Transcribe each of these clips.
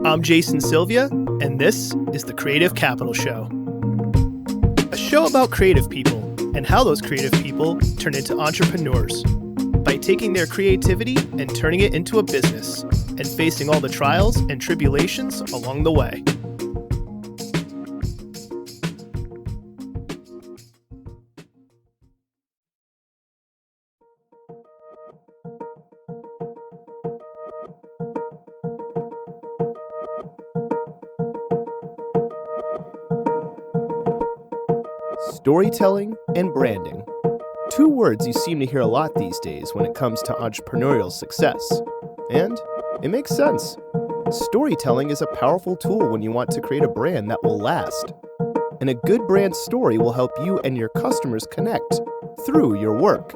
I'm Jason Sylvia, and this is the Creative Capital Show. A show about creative people and how those creative people turn into entrepreneurs by taking their creativity and turning it into a business and facing all the trials and tribulations along the way. Storytelling and branding. Two words you seem to hear a lot these days when it comes to entrepreneurial success. And it makes sense. Storytelling is a powerful tool when you want to create a brand that will last. And a good brand story will help you and your customers connect through your work.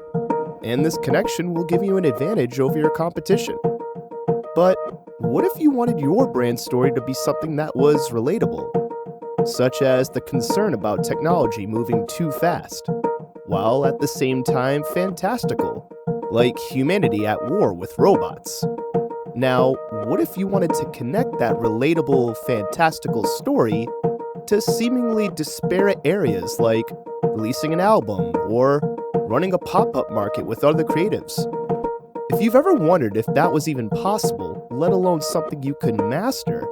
And this connection will give you an advantage over your competition. But what if you wanted your brand story to be something that was relatable? Such as the concern about technology moving too fast, while at the same time fantastical, like humanity at war with robots. Now, what if you wanted to connect that relatable, fantastical story to seemingly disparate areas like releasing an album or running a pop-up market with other creatives? If you've ever wondered if that was even possible, let alone something you could master,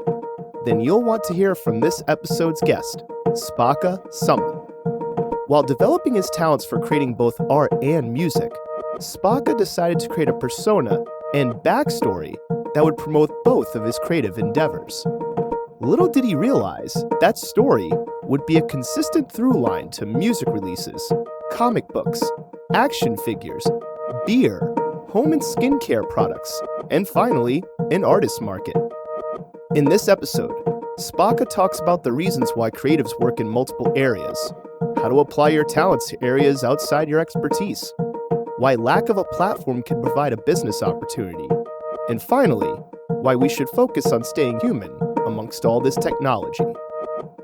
then you'll want to hear from this episode's guest, Spocka Summa. While developing his talents for creating both art and music, Spocka decided to create a persona and backstory that would promote both of his creative endeavors. Little did he realize that story would be a consistent through line to music releases, comic books, action figures, beer, home and skincare products, and finally, an artist market. In this episode, Spocka talks about the reasons why creatives work in multiple areas, how to apply your talents to areas outside your expertise, why lack of a platform can provide a business opportunity, and finally, why we should focus on staying human amongst all this technology.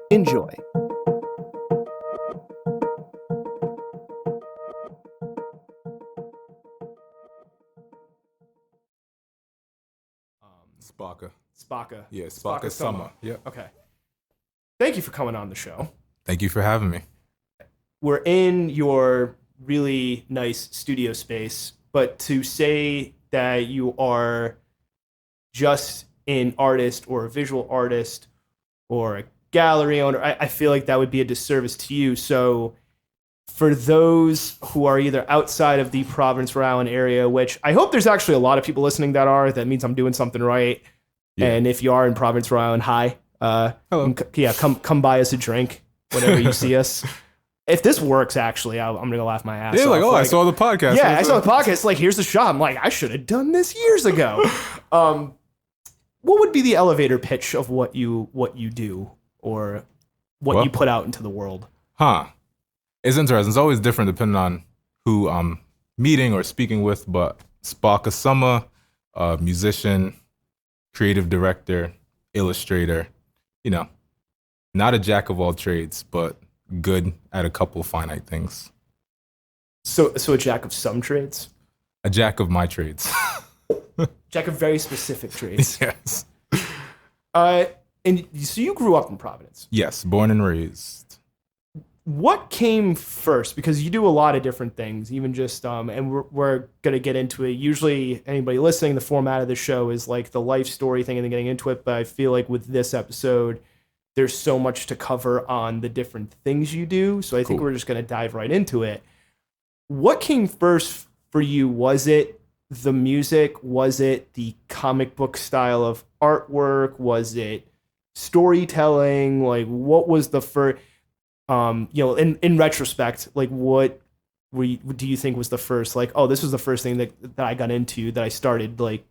Enjoy. Spocka. Yeah, Spocka Summa. Yeah. Okay. Thank you for coming on the show. Thank you for having me. We're in your really nice studio space, but to say that you are just an artist or a visual artist or a gallery owner, I feel like that would be a disservice to you. So for those who are either outside of the Providence, Rhode Island area, which I hope there's actually a lot of people listening that are, that means I'm doing something right. Yeah. And if you are in Providence, Rhode Island, hi. Hello. Come buy us a drink whenever you see us. If this works, actually, I'm going to laugh my ass off. Yeah, I saw the podcast. Yeah, I saw the podcast. Like, here's the shot. I'm like, I should have done this years ago. What would be the elevator pitch of what you do or what you put out into the world? It's interesting. It's always different depending on who I'm meeting or speaking with, but Spocka Summa, musician, creative director, illustrator, not a jack of all trades, but good at a couple finite things. So a jack of some trades? A jack of my trades. Jack of very specific trades. Yes. And so you grew up in Providence? Yes, born and raised. What came first? Because you do a lot of different things, even just, and we're going to get into it. Usually anybody listening, the format of the show is like the life story thing and then getting into it. But I feel like with this episode, there's so much to cover on the different things you do. So I think we're just going to dive right into it. What came first for you? Was it the music? Was it the comic book style of artwork? Was it storytelling? Like, what was the first... in retrospect, like what do you think was the first, like, oh, this was the first thing that I got into, that I started like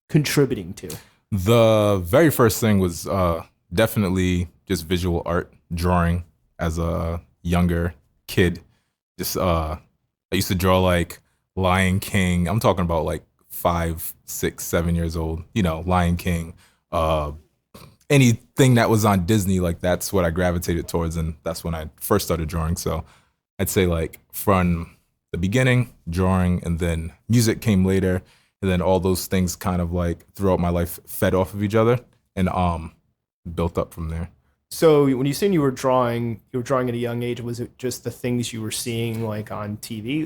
contributing to? The very first thing was definitely just visual art, drawing as a younger kid. Just I used to draw like Lion King. I'm talking about like 5, 6, 7 years old, Lion King, anything that was on Disney, like that's what I gravitated towards, and that's when I first started drawing. So I'd say like from the beginning, drawing, and then music came later, and then all those things kind of like throughout my life fed off of each other. And built up from there. So when you said you were drawing at a young age. Was it just the things you were seeing like on TV?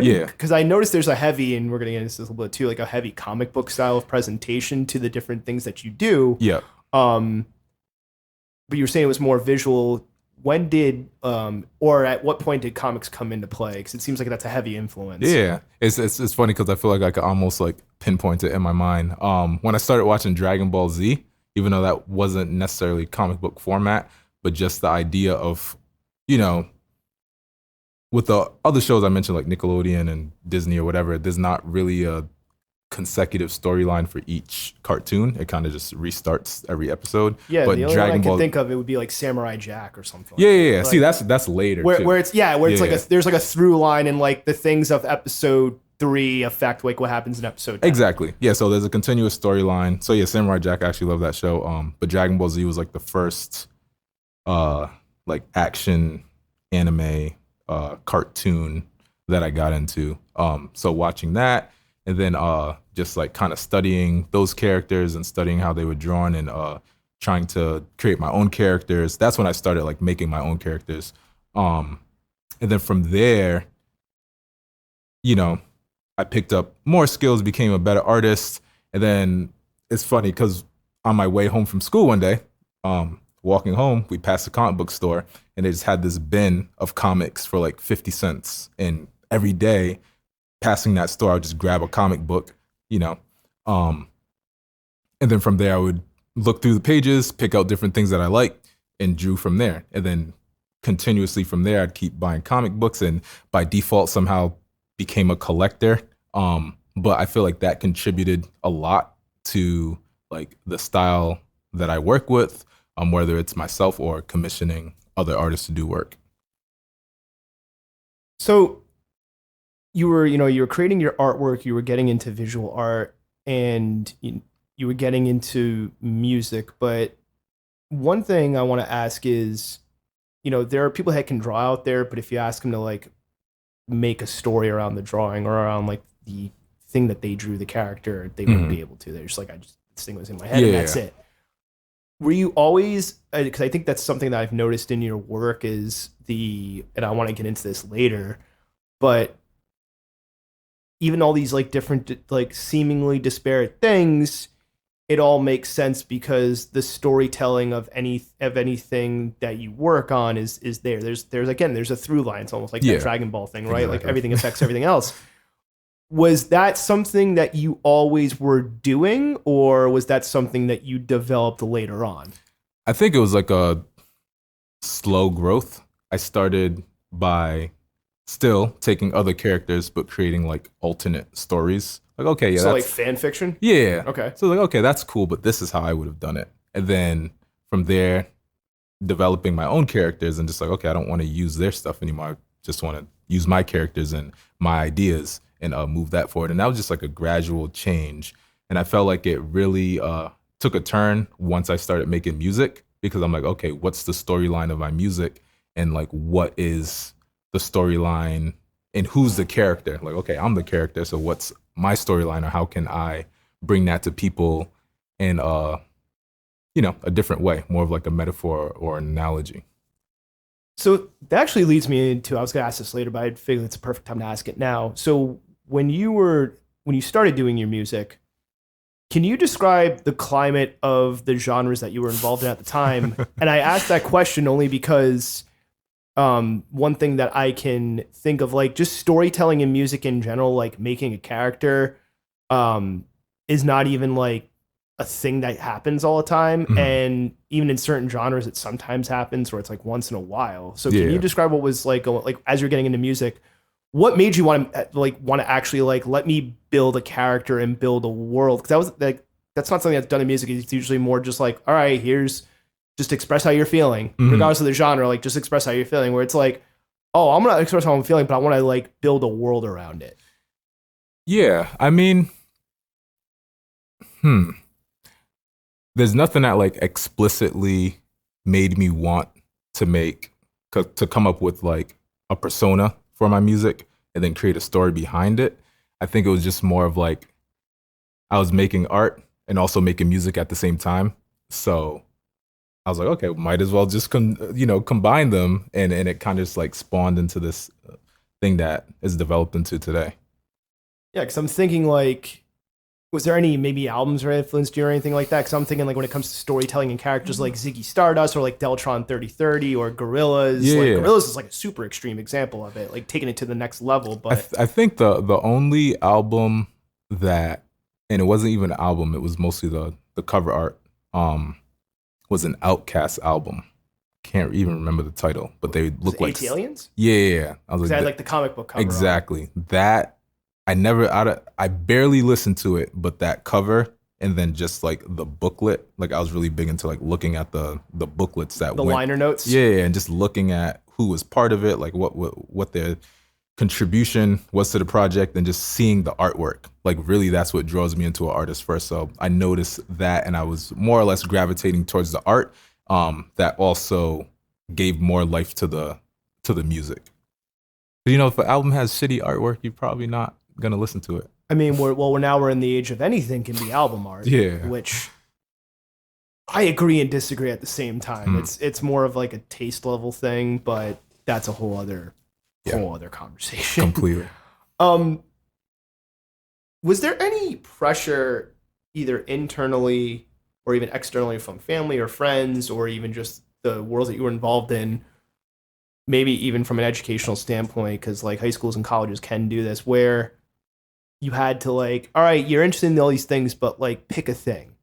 Yeah. Because I noticed there's a heavy, and we're gonna get into this a little bit too, like a heavy comic book style of presentation to the different things that you do. Yeah. Um, but you were saying it was more visual. When did or at what point did comics come into play? Because it seems like that's a heavy influence. Yeah, it's funny because I feel like I could almost like pinpoint it in my mind. When I started watching Dragon Ball Z, even though that wasn't necessarily comic book format, but just the idea of, you know, with the other shows I mentioned like Nickelodeon and Disney or whatever, there's not really a consecutive storyline for each cartoon. It kind of just restarts every episode. Yeah, but the only Dragon one I can Ball, think of it would be like Samurai Jack or something. yeah, Like yeah, yeah. that. See, Like, that's later where too. where it's where it's Yeah, like yeah. there's like a through line, and like the things of episode 3 affect like what happens in episode 10. Exactly. Yeah, so there's a continuous storyline. So yeah, Samurai Jack, I actually love that show. But Dragon Ball Z was like the first like action anime cartoon that I got into. So watching that, and then just like kind of studying those characters and studying how they were drawn, and trying to create my own characters. That's when I started like making my own characters. And then from there, you know, I picked up more skills, became a better artist. And then it's funny because on my way home from school one day, walking home, we passed a comic book store, and they just had this bin of comics for like 50 cents. And every day passing that store, I would just grab a comic book, you know. And then from there, I would look through the pages, pick out different things that I liked, and drew from there. And then continuously from there, I'd keep buying comic books, and by default somehow became a collector. But I feel like that contributed a lot to like the style that I work with, whether it's myself or commissioning other artists to do work. So you were creating your artwork, you were getting into visual art, and you were getting into music. But one thing I want to ask is, there are people that can draw out there, but if you ask them to like make a story around the drawing or around like the thing that they drew, the character, they wouldn't be able to. They're just like, this thing was in my head, and that's it. Were you always, because I think that's something that I've noticed in your work is and I want to get into this later, but even all these like different, like seemingly disparate things, it all makes sense because the storytelling of anything that you work on is there. There's a through line. It's almost like that Dragon Ball thing, right? Exactly. Like everything affects everything else. Was that something that you always were doing, or was that something that you developed later on? I think it was like a slow growth. I started by still taking other characters, but creating like alternate stories. Like, okay, yeah. So like fan fiction? Yeah. Okay. So like, okay, that's cool, but this is how I would have done it. And then from there, developing my own characters and just like, okay, I don't want to use their stuff anymore. I just want to use my characters and my ideas and move that forward. And that was just like a gradual change. And I felt like it really took a turn once I started making music, because I'm like, okay, what's the storyline of my music? And like, what is the storyline and who's the character? Like, okay, I'm the character. So what's my storyline, or how can I bring that to people in a different way, more of like a metaphor or an analogy? So that actually leads me into, I was going to ask this later, but I figured it's a perfect time to ask it now. So when you started doing your music, can you describe the climate of the genres that you were involved in at the time? And I asked that question only because one thing that I can think of, like just storytelling in music in general, like making a character, is not even like a thing that happens all the time. Mm-hmm. And even in certain genres, it sometimes happens where it's like once in a while. So can you describe what was like as you're getting into music, what made you want to actually like, let me build a character and build a world? Because that was like, that's not something that's done in music. It's usually more just like, all right, just express how you're feeling, regardless of the genre, like just express how you're feeling, where it's like, oh, I'm going to express how I'm feeling, but I want to like build a world around it. Yeah. I mean, there's nothing that like explicitly made me want to come up with like a persona for my music and then create a story behind it. I think it was just more of like, I was making art and also making music at the same time. So I was like, okay, might as well just combine them, and it kind of just like spawned into this thing that is developed into today. Yeah, because I'm thinking like, was there any maybe albums or influenced you or anything like that? Because I'm thinking like when it comes to storytelling and characters like Ziggy Stardust or like Deltron 3030 or Gorillaz. Yeah. Like Gorillaz is like a super extreme example of it, like taking it to the next level. But I think the only album that, and it wasn't even an album, it was mostly the cover art, was an Outkast album. Can't even remember the title, but they look like Aliens. Yeah. I was like, had like the comic book cover. Exactly. That I barely listened to it, but that cover and then just like the booklet, like I was really big into like looking at the booklets that the liner notes. Yeah, and just looking at who was part of it, like what their contribution was to the project, and just seeing the artwork. Like really, that's what draws me into an artist first. So I noticed that, and I was more or less gravitating towards the art. That also gave more life to the music. You know, if an album has shitty artwork, you're probably not gonna listen to it. I mean, we're in the age of anything can be album art. Yeah. Which I agree and disagree at the same time. It's more of like a taste level thing, but that's a whole other conversation. Completely. Was there any pressure either internally or even externally from family or friends or even just the world that you were involved in, maybe even from an educational standpoint, because like high schools and colleges can do this, where you had to like, all right, you're interested in all these things, but like pick a thing?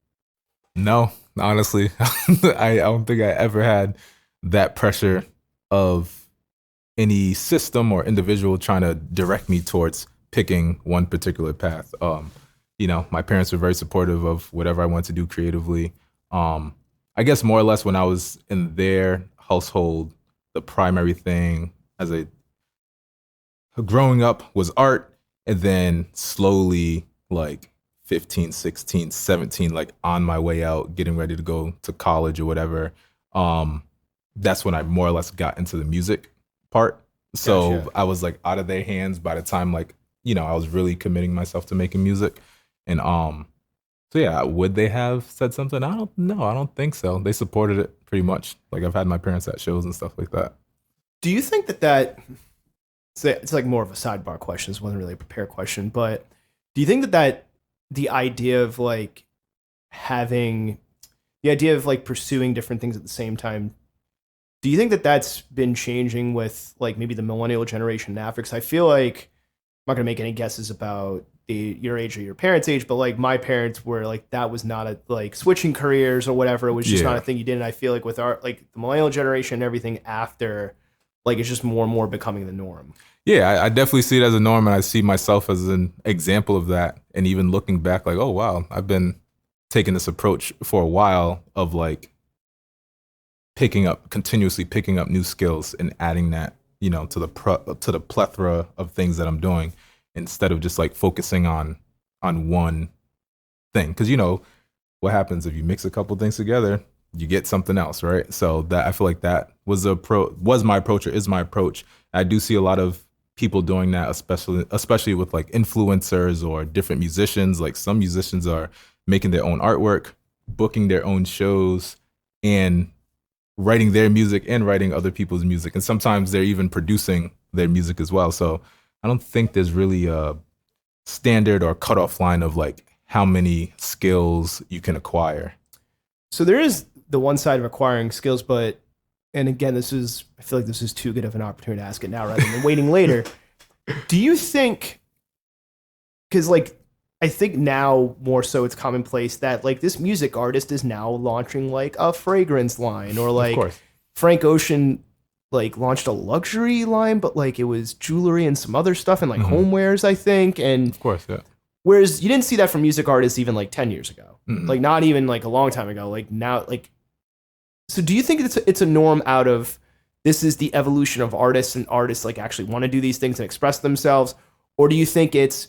No, honestly, I don't think I ever had that pressure of any system or individual trying to direct me towards picking one particular path. You know, my parents were very supportive of whatever I wanted to do creatively. I guess more or less when I was in their household, the primary thing as a growing up was art. And then slowly, like 15, 16, 17, like on my way out, getting ready to go to college or whatever, that's when I more or less got into the music part. So gotcha. I was like out of their hands by the time like, you know, I was really committing myself to making music. And so yeah, would they have said something? I don't know. I don't think so. They supported it pretty much. Like I've had my parents at shows and stuff like that. Do you think that it's like more of a sidebar question. This wasn't really a prepared question, but do you think that the idea of like having the idea of like pursuing different things at the same time, do you think that that's been changing with like maybe the millennial generation now? Because I feel like I'm not going to make any guesses about your age or your parents' age, but like my parents were like, that was not a like switching careers or whatever. It was just not a thing you did. And I feel like with our like the millennial generation and everything after, like it's just more and more becoming the norm. Yeah, I definitely see it as a norm, and I see myself as an example of that. And even looking back, like, oh wow, I've been taking this approach for a while of like continuously picking up new skills and adding that, you know, to the plethora of things that I'm doing, instead of just like focusing on one thing. Because you know what happens if you mix a couple things together, you get something else, right? So that I feel like that was my approach, or is my approach. I do see a lot of people doing that, especially with like influencers or different musicians. Like some musicians are making their own artwork, booking their own shows, and writing their music and writing other people's music. And sometimes they're even producing their music as well. So I don't think there's really a standard or cutoff line of like how many skills you can acquire. So there is the one side of acquiring skills, but, and again, I feel like this is too good of an opportunity to ask it now rather than waiting later. Do you think, because like, I think now more so it's commonplace that like this music artist is now launching like a fragrance line, or like Frank Ocean like launched a luxury line, but like it was jewelry and some other stuff and like homewares, I think. And of course, yeah. Whereas you didn't see that from music artists even like 10 years ago, like not even like a long time ago, like now, like, so do you think it's a norm out of this is the evolution of artists and artists like actually want to do these things and express themselves? Or do you think it's,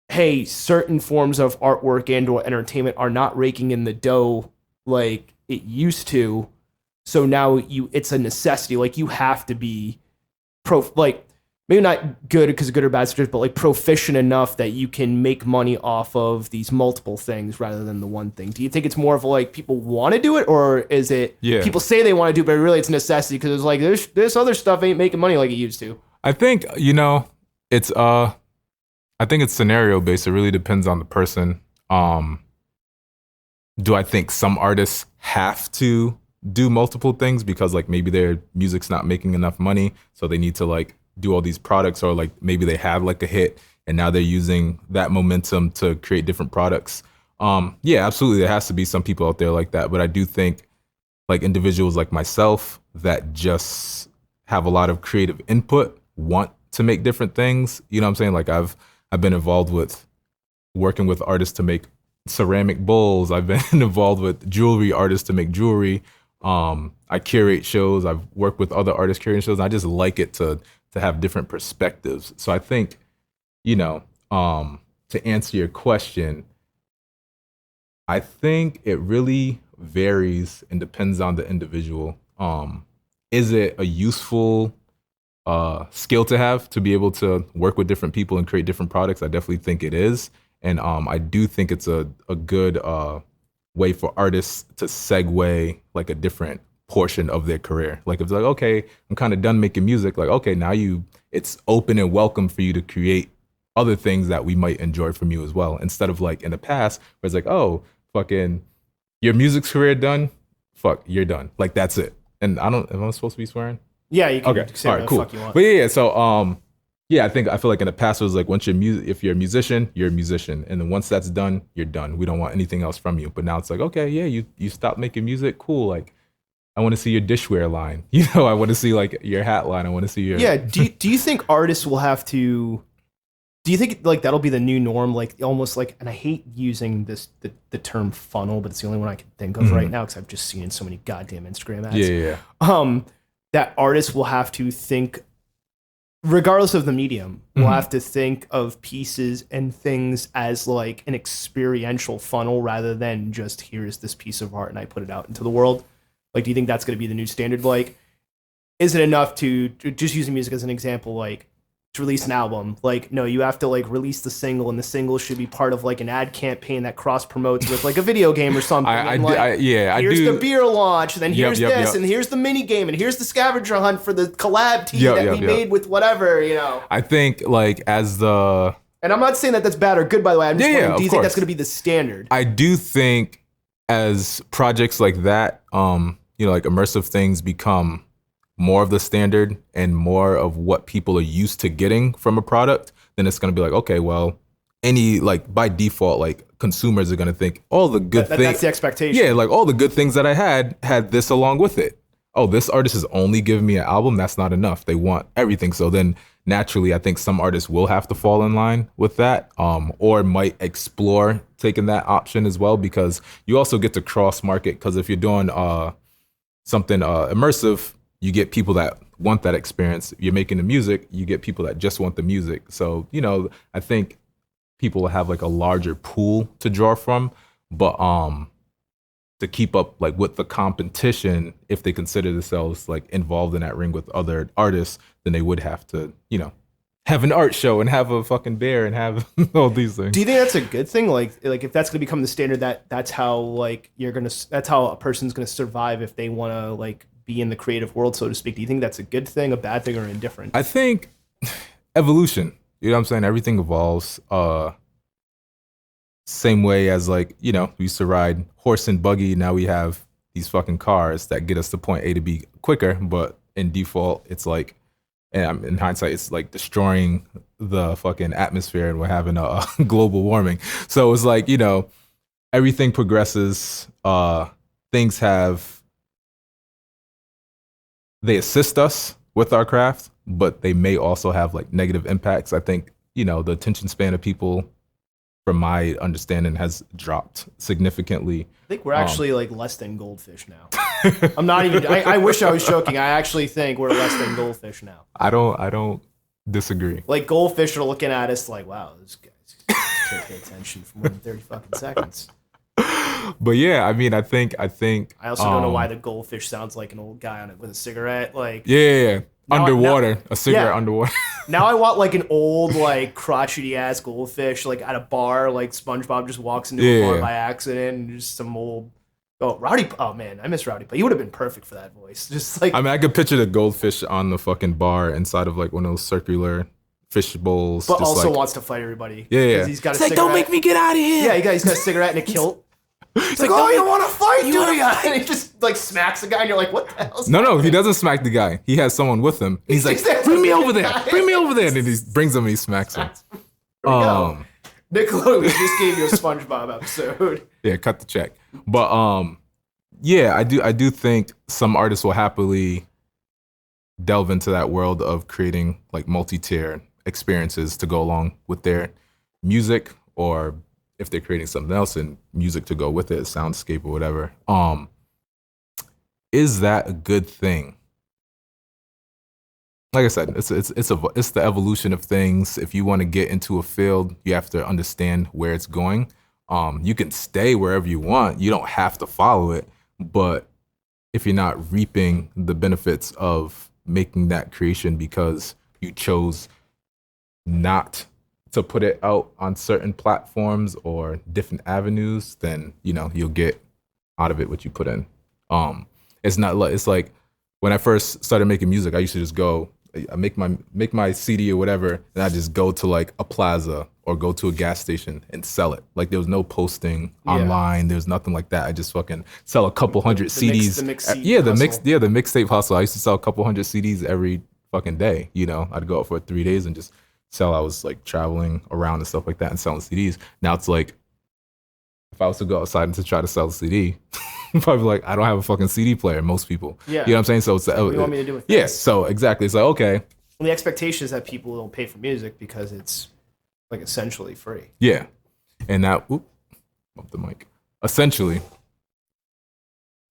hey, certain forms of artwork and or entertainment are not raking in the dough like it used to, so now it's a necessity, like you have to be like maybe not good because of good or bad scripts, but like proficient enough that you can make money off of these multiple things rather than the one thing? Do you think it's more of like people want to do it, or is it people say they want to do it, but really it's necessity because it's like this other stuff ain't making money like it used to? I think, it's I think it's scenario based. It really depends on the person. Do I think some artists have to do multiple things because like maybe their music's not making enough money, so they need to like do all these products, or like maybe they have like a hit and now they're using that momentum to create different products? Yeah, absolutely. There has to be some people out there like that, but I do think like individuals like myself that just have a lot of creative input want to make different things. You know what I'm saying? Like I've been involved with working with artists to make ceramic bowls. I've been involved with jewelry artists to make jewelry. I curate shows. I've worked with other artists curating shows. And I just like it to have different perspectives. So I think, to answer your question, I think it really varies and depends on the individual. Is it a useful skill to have to be able to work with different people and create different products? I definitely think it is. And I do think it's a good way for artists to segue like a different portion of their career. Like if it's like, okay, I'm kind of done making music. Like, okay, now it's open and welcome for you to create other things that we might enjoy from you as well. Instead of like in the past where it's like, oh, fucking your music's career done. Fuck, you're done. Like that's it. And am I supposed to be swearing? Yeah, you can say whatever the fuck you want. But yeah. So yeah, I feel like in the past it was like if you're a musician, you're a musician, and then once that's done, you're done. We don't want anything else from you. But now it's like, okay, yeah, you stopped making music, cool. Like I want to see your dishware line. I want to see like your hat line. I want to see your Do you think artists will have to? Do you think like that'll be the new norm? Like almost like, and I hate using the term funnel, but it's the only one I can think of right now because I've just seen it in so many goddamn Instagram ads. Yeah. That artists will have to think, regardless of the medium, will have to think of pieces and things as like an experiential funnel rather than just here's this piece of art and I put it out into the world. Like, do you think that's going to be the new standard? Like, is it enough to just using music as an example, like to release an album? Like, no, you have to like release the single, and the single should be part of like an ad campaign that cross promotes with like a video game or something. Here's the beer launch, and then here's this, and here's the mini game, and here's the scavenger hunt for the collab tee that we made with whatever, I think like and I'm not saying that that's bad or good, by the way. I'm just wondering, do you think that's going to be the standard? I do think as projects like that, like immersive things become more of the standard and more of what people are used to getting from a product, then it's going to be like, okay, well, by default, like consumers are going to think all the good things. That's the expectation. Yeah, like all the good things that I had this along with it. Oh, this artist is only giving me an album. That's not enough. They want everything. So then naturally, I think some artists will have to fall in line with that, or might explore taking that option as well, because you also get to cross market. Because if you're doing something immersive, you get people that want that experience. You're making the music, you get people that just want the music. So, I think people will have like a larger pool to draw from, but to keep up like with the competition, if they consider themselves like involved in that ring with other artists, then they would have to, have an art show and have a fucking bear and have all these things. Do you think that's a good thing? Like if that's going to become the standard, that's how like that's how a person's going to survive if they want to like be in the creative world, so to speak. Do you think that's a good thing, a bad thing, or indifferent? I think evolution. You know what I'm saying? Everything evolves. Same way as like, we used to ride horse and buggy. Now we have these fucking cars that get us to point A to B quicker. But in default, it's like, and in hindsight, it's like destroying the fucking atmosphere and we're having a global warming. So it's like, everything progresses. Things they assist us with our craft, but they may also have like negative impacts. I think, the attention span of people, from my understanding, has dropped significantly. I think we're actually like less than goldfish now. I'm not even, I wish I was joking. I actually think we're less than goldfish now. I don't disagree. Like goldfish are looking at us like, wow, this guy's taking attention for more than 30 fucking seconds. But yeah, I mean, I think. I also don't know why the goldfish sounds like an old guy on it with a cigarette. Like, yeah. underwater, a cigarette underwater. Now I want like an old, like crotchety ass goldfish, like at a bar, like SpongeBob just walks into a bar by accident, and just some old. Rowdy. Oh man, I miss Rowdy. But he would have been perfect for that voice. Just like I could picture the goldfish on the fucking bar inside of like one of those circular fish bowls. But just also like, wants to fight everybody. Yeah. He's got it's like, don't make me get out of here. Yeah, he's got a cigarette and a kilt. It's like, oh, you want to fight, do you? And he just like smacks the guy, and you're like, what the hell? No, he doesn't smack the guy. He has someone with him. He's like, bring me over there. Bring me over there. And then he brings him and he smacks him. Nickelodeon just gave you a SpongeBob episode. Yeah, cut the check. But yeah, I do think some artists will happily delve into that world of creating like multi-tier experiences to go along with their music, or if they're creating something else and music to go with it, soundscape or whatever. Is that a good thing? Like I said, it's the evolution of things. If you want to get into a field, you have to understand where it's going. You can stay wherever you want. You don't have to follow it. But if you're not reaping the benefits of making that creation because you chose not to put it out on certain platforms or different avenues, then you'll get out of it what you put in. It's like when I first started making music, I used to just go, I make my CD or whatever, and I just go to like a plaza or go to a gas station and sell it. Like there was no posting online. There was nothing like that. I just fucking sell a couple hundred CDs. The mixtape hustle. I used to sell a couple hundred CDs every fucking day. I'd go out for 3 days and just sell. I was like traveling around and stuff like that and selling CDs. Now it's like, if I was to go outside and to try to sell a CD, probably like, I don't have a fucking CD player. Most people, you know what I'm saying? So it's what do you want me to do with that? Yes. So exactly. It's like, okay. And the expectation is that people don't pay for music because it's like essentially free. Yeah. And now, up the mic. Essentially,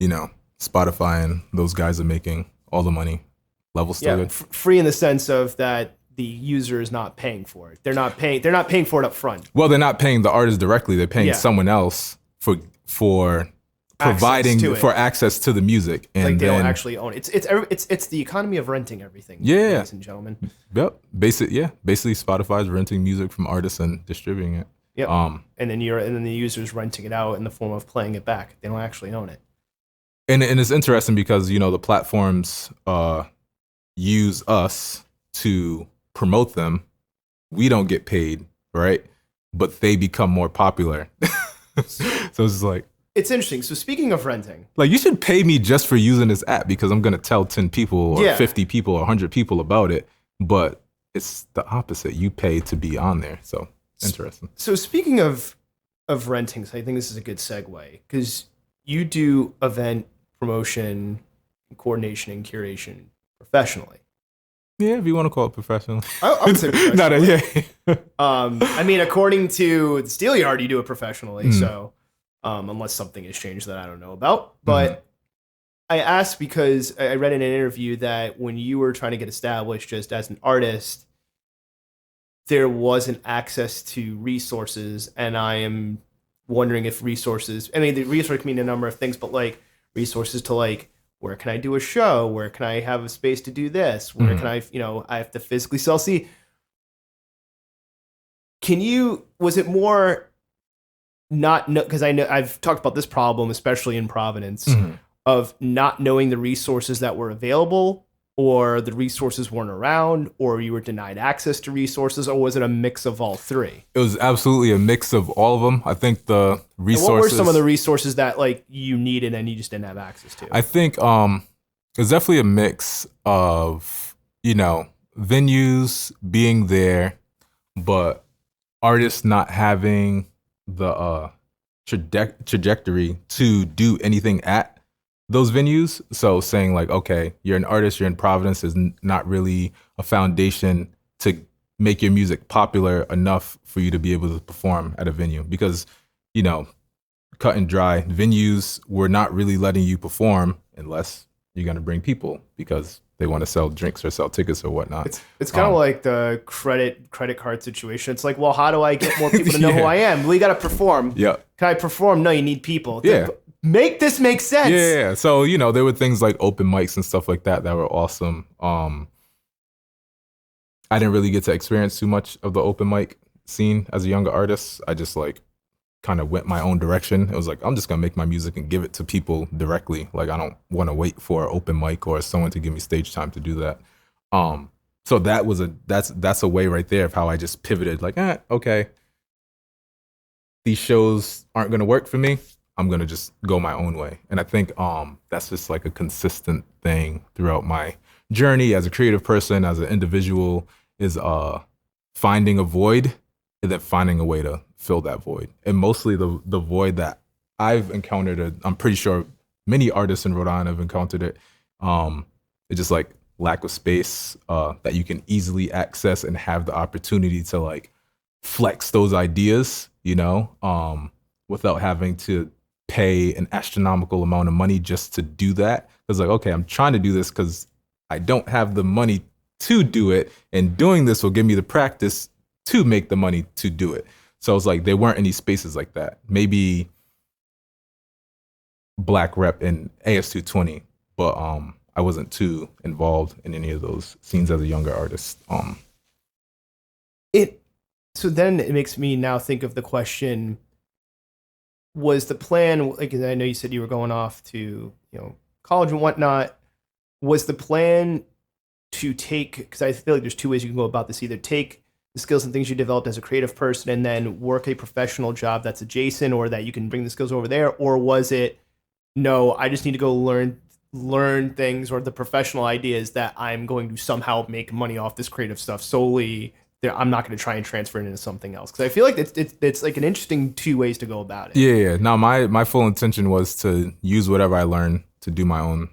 Spotify and those guys are making all the money. Level still good. Free in the sense of that the user is not paying for it. They're not paying for it up front. Well, they're not paying the artist directly. They're paying someone else for providing for access to the music, and like they don't actually own it. It's the economy of renting everything. Yeah, ladies and gentlemen. Yep. Basically, Spotify's renting music from artists and distributing it. Yep. And then the user's renting it out in the form of playing it back. They don't actually own it. And it's interesting because the platforms use us to promote them. We don't get paid, right? But they become more popular. So it's just like, it's interesting. So speaking of renting, like you should pay me just for using this app because I'm gonna tell 10 people or 50 people or 100 people about it. But it's the opposite. You pay to be on there. So interesting. So speaking of renting, so I think this is a good segue because you do event promotion, coordination, and curation professionally. Yeah, if you want to call it professional. I would say professional. I mean, according to the Steelyard, you do it professionally. So, unless something has changed that I don't know about. But I asked because I read in an interview that when you were trying to get established just as an artist, there wasn't access to resources. And I am wondering if resources, I mean, the resource can mean a number of things, but like resources to like, where can I do a show? Where can I have a space to do this? Where can I, I have to physically sell. See, was it more not know, because I know I've talked about this problem, especially in Providence, of not knowing the resources that were available, or the resources weren't around, or you were denied access to resources, or was it a mix of all three? It was absolutely a mix of all of them. I think the resources. And what were some of the resources that like you needed and you just didn't have access to? I think it's definitely a mix of venues being there, but artists not having the trajectory to do anything at those venues. So saying like, okay, you're an artist, you're in Providence, is not really a foundation to make your music popular enough for you to be able to perform at a venue. Because, cut and dry, venues were not really letting you perform unless you're going to bring people because they want to sell drinks or sell tickets or whatnot. It's kind of like the credit card situation. It's like, well, how do I get more people to know who I am? Well, you got to perform. Yeah. Can I perform? No, you need people. Yeah. Make this make sense. Yeah. So, there were things like open mics and stuff like that were awesome. I didn't really get to experience too much of the open mic scene as a younger artist. I just like kind of went my own direction. It was like, I'm just gonna make my music and give it to people directly. Like I don't want to wait for an open mic or someone to give me stage time to do that. So that's a way right there of how I just pivoted. Like, okay, these shows aren't gonna work for me. I'm gonna just go my own way. And I think that's just like a consistent thing throughout my journey as a creative person, as an individual, is finding a void and then finding a way to fill that void. And mostly the void that I've encountered, I'm pretty sure many artists in Rhode Island have encountered it. It's just like lack of space that you can easily access and have the opportunity to like flex those ideas, without having to pay an astronomical amount of money just to do that. It's like, okay, I'm trying to do this because I don't have the money to do it, and doing this will give me the practice to make the money to do it. So it's like there weren't any spaces like that. Maybe Black Rep and AS220, but I wasn't too involved in any of those scenes as a younger artist. So then it makes me now think of the question: was the plan, like I know you said you were going off to college and whatnot? Was the plan to take, because I feel like there's two ways you can go about this: either take the skills and things you developed as a creative person and then work a professional job that's adjacent, or that you can bring the skills over there, or was it, no, I just need to go learn things or the professional ideas that I'm going to somehow make money off this creative stuff solely. I'm not going to try and transfer it into something else, because I feel like it's like an interesting two ways to go about it. Yeah. No, my full intention was to use whatever I learned to do my own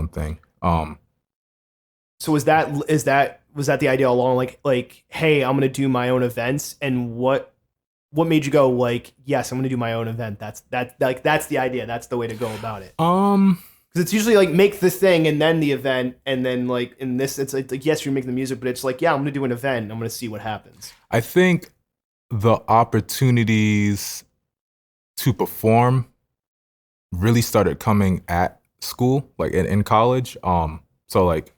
thing. So was that the idea all along? Like, hey, I'm going to do my own events, and what made you go like, yes, I'm going to do my own event? That's the idea. That's the way to go about it. Because it's usually like make the thing and then the event, and then like in this, it's like yes, you're making the music, but it's like, yeah, I'm gonna do an event and I'm gonna see what happens. I think the opportunities to perform really started coming at school, like in college. So like,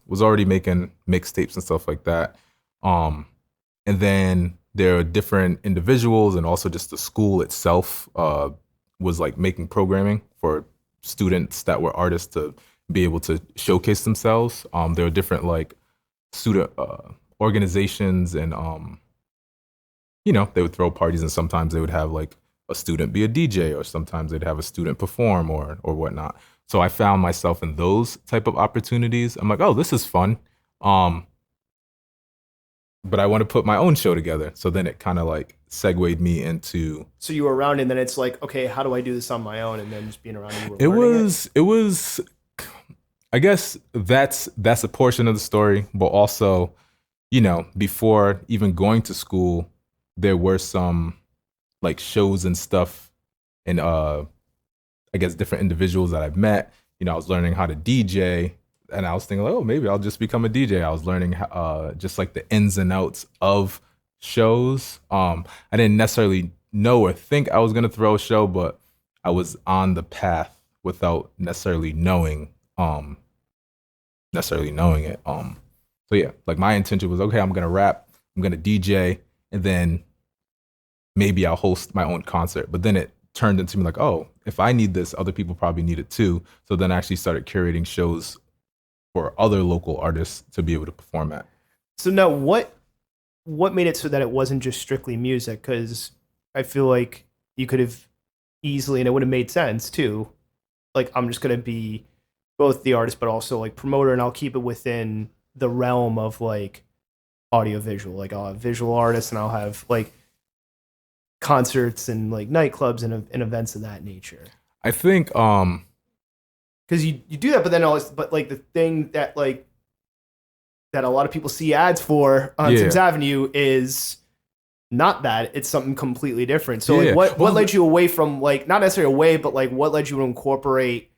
was already making mixtapes and stuff like that. And then there are different individuals, and also just the school itself was like making programming for students that were artists to be able to showcase themselves. There were different like student organizations, and they would throw parties, and sometimes they would have like a student be a DJ, or sometimes they'd have a student perform or whatnot. So I found myself in those type of opportunities. I'm like, oh, this is fun. But I want to put my own show together. So then it kind of like segued me into. So you were around, and then it's like, okay, how do I do this on my own? And then just being around, you were it was. I guess that's a portion of the story, but also, before even going to school, there were some like shows and stuff, and I guess different individuals that I've met. I was learning how to DJ. And I was thinking, like, oh, maybe I'll just become a DJ. I was learning just like the ins and outs of shows. I didn't necessarily know or think I was going to throw a show, but I was on the path without necessarily knowing it. So yeah, like my intention was, okay, I'm going to rap, I'm going to DJ, and then maybe I'll host my own concert. But then it turned into me like, oh, if I need this, other people probably need it too. So then I actually started curating shows for other local artists to be able to perform at. So now what made it so that it wasn't just strictly music? Because I feel like you could have easily, and it would have made sense too, like, I'm just going to be both the artist but also like promoter, and I'll keep it within the realm of like audiovisual. Like I'll have visual artists, and I'll have like concerts and like nightclubs and events of that nature. I think because you do that, but then but like the thing that like that a lot of people see ads for on Sims Avenue is not that. It's something completely different. So like what led you away from, like, not necessarily away, but like what led you to incorporate,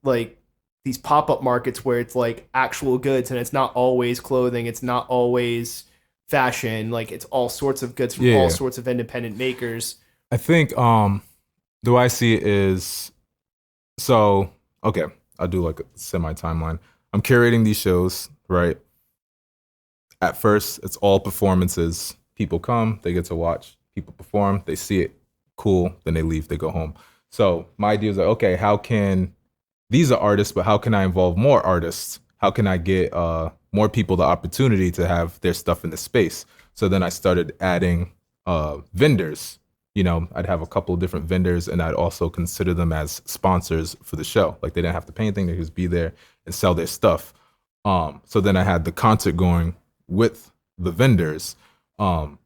like these pop-up markets where it's like actual goods, and it's not always clothing, it's not always fashion, like it's all sorts of goods from all sorts of independent makers. I think the way I see it is, so okay, I'll do like a semi timeline. I'm curating these shows, right? At first, it's all performances. People come, they get to watch. People perform, they see it, cool. Then they leave, they go home. So my idea is like, okay, how can these are artists, but how can I involve more artists? How can I get more people the opportunity to have their stuff in the space? So then I started adding vendors. You know, I'd have a couple of different vendors, and I'd also consider them as sponsors for the show. Like they didn't have to pay anything; they could just be there and sell their stuff. So then I had the concert going with the vendors, and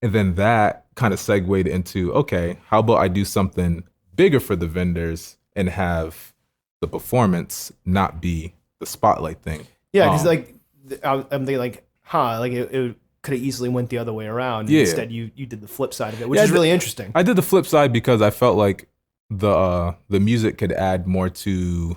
then that kind of segued into, okay, how about I do something bigger for the vendors and have the performance not be the spotlight thing. Yeah, because I'm thinking like it could have easily went the other way around. Yeah. Instead, you did the flip side of it, which is really interesting. I did the flip side because I felt like the music could add more to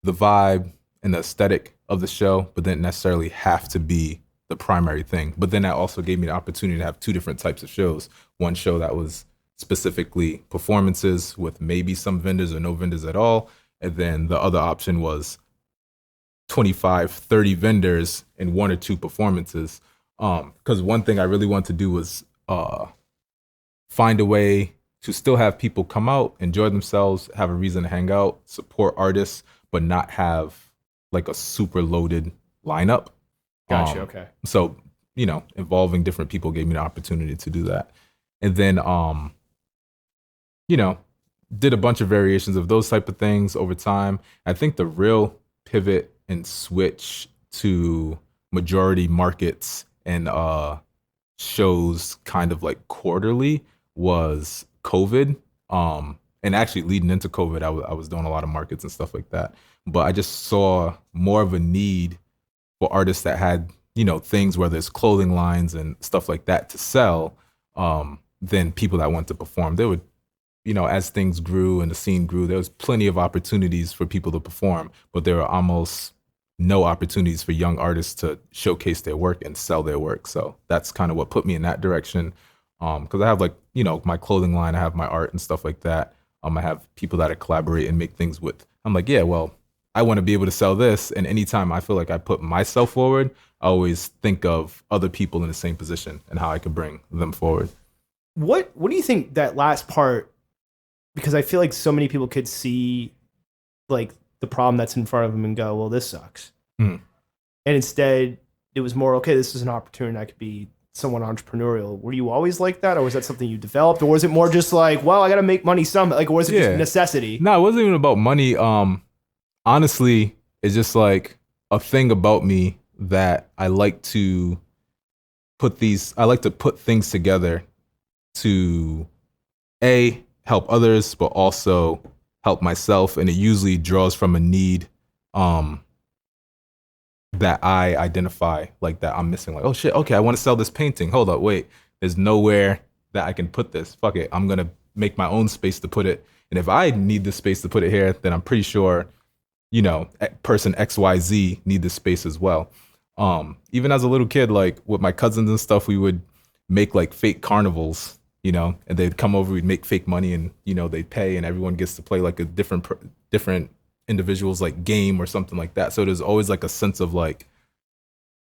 the vibe and the aesthetic of the show, but didn't necessarily have to be the primary thing. But then that also gave me the opportunity to have two different types of shows. One show that was specifically performances with maybe some vendors or no vendors at all. And then the other option was 25, 30 vendors and one or two performances. Because one thing I really wanted to do was find a way to still have people come out, enjoy themselves, have a reason to hang out, support artists, but not have like a super loaded lineup. Gotcha. Okay. So, you know, involving different people gave me the opportunity to do that. And then, you know, did a bunch of variations of those type of things over time. I think the real pivot and switch to majority markets and shows kind of like quarterly was COVID. And actually leading into COVID, I was doing a lot of markets and stuff like that. But I just saw more of a need for artists that had, you know, things, whether it's clothing lines and stuff like that to sell, than people that want to perform. There would, you know, as things grew and the scene grew, there was plenty of opportunities for people to perform, but there were almost no opportunities for young artists to showcase their work and sell their work. So that's kind of what put me in that direction. Because I have like, you know, my clothing line, I have my art and stuff like that. I have people that I collaborate and make things with. I'm like, yeah, well, I want to be able to sell this. And anytime I feel like I put myself forward, I always think of other people in the same position and how I could bring them forward. What do you think that last part, because I feel like so many people could see like the problem that's in front of them and go, well, this sucks. Mm. And instead it was more, okay, this is an opportunity. I could be someone entrepreneurial. Were you always like that? Or was that something you developed? Or was it more just like, well, I got to make money some, like, or was it just necessity? No, it wasn't even about money. Honestly, it's just like a thing about me that I like to put things together to help others, but also help myself. And it usually draws from a need that I identify, like that I'm missing. Like, oh shit, okay, I want to sell this painting. Hold up, wait, there's nowhere that I can put this. Fuck it, I'm gonna make my own space to put it. And if I need the space to put it here, then I'm pretty sure, you know, person XYZ need this space as well. Even as a little kid, like with my cousins and stuff, we would make like fake carnivals, you know, and they'd come over, we'd make fake money, and, you know, they'd pay and everyone gets to play like a different individuals like game or something like that. So there's always like a sense of like,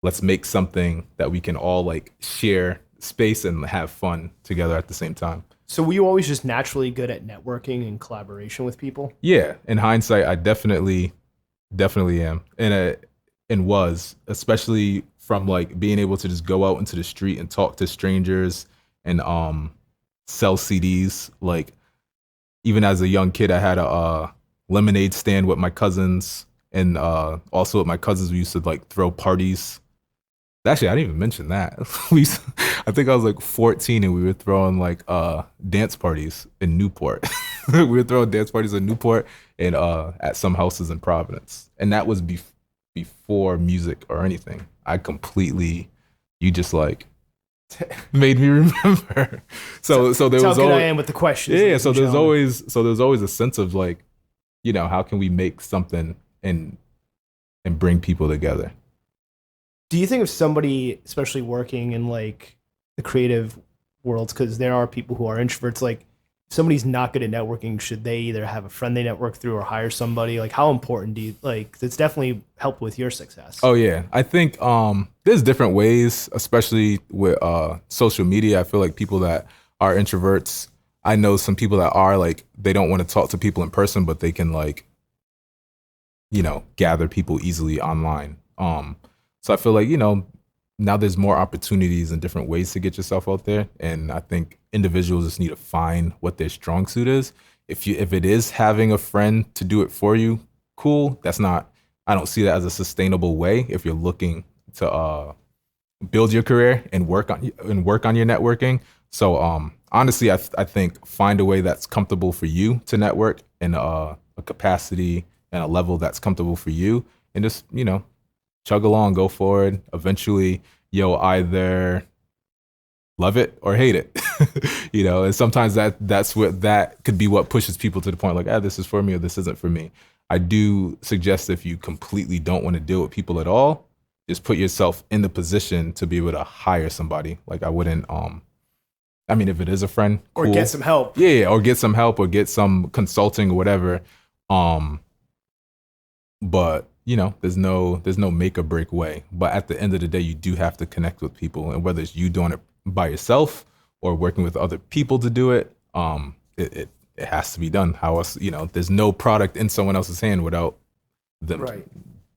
let's make something that we can all like share space and have fun together at the same time. So were you always just naturally good at networking and collaboration with people? Yeah, in hindsight, I definitely am, and was, especially from like being able to just go out into the street and talk to strangers and sell CDs. Like even as a young kid, I had a lemonade stand with my cousins, and also with my cousins, we used to like throw parties. Actually, I didn't even mention that. I think I was like 14 and we were throwing like dance parties in Newport. We were throwing dance parties in Newport and at some houses in Providence. And that was before music or anything. You just like made me remember. So there was how good always, I am with the questions. Yeah, so there's always a sense of like, you know, how can we make something and bring people together? Do you think if somebody, especially working in like the creative worlds, because there are people who are introverts, like somebody's not good at networking, should they either have a friend they network through or hire somebody? Like, how important do you like? It's definitely helped with your success. Oh yeah, I think there's different ways, especially with social media. I feel like people that are introverts, I know some people that are like, they don't want to talk to people in person, but they can like, gather people easily online. So I feel like, now there's more opportunities and different ways to get yourself out there. And I think individuals just need to find what their strong suit is. If it is having a friend to do it for you, cool. I don't see that as a sustainable way if you're looking to build your career and work on your networking. So honestly, I think find a way that's comfortable for you to network in a capacity and a level that's comfortable for you, and just chug along, go forward. Eventually, you'll either love it or hate it. And sometimes that could be what pushes people to the point like, this is for me or this isn't for me. I do suggest if you completely don't want to deal with people at all, just put yourself in the position to be able to hire somebody. Like I wouldn't, if it is a friend, cool. Or get some help. Yeah, or get some help or get some consulting or whatever. But there's no make or break way. But at the end of the day, you do have to connect with people, and whether it's you doing it by yourself or working with other people to do it, it has to be done. How else? There's no product in someone else's hand without them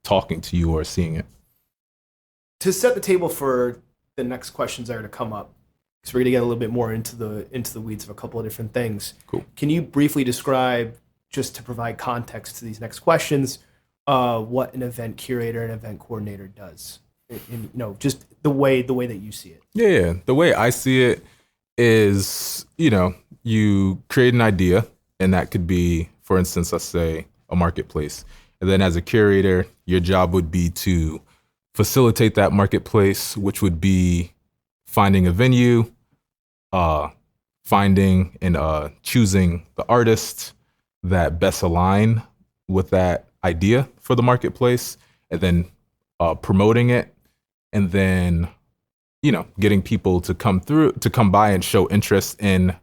talking to you or seeing it. To set the table for the next questions that are to come up, because we're going to get a little bit more into the weeds of a couple of different things. Cool. Can you briefly describe, just to provide context to these next questions, what an event curator and event coordinator does? Just the way that you see it. Yeah. The way I see it is, you create an idea, and that could be, for instance, let's say a marketplace. And then as a curator, your job would be to facilitate that marketplace, which would be finding a venue, finding and choosing the artists that best align with that idea for the marketplace, and then promoting it, and then getting people to come by and show interest in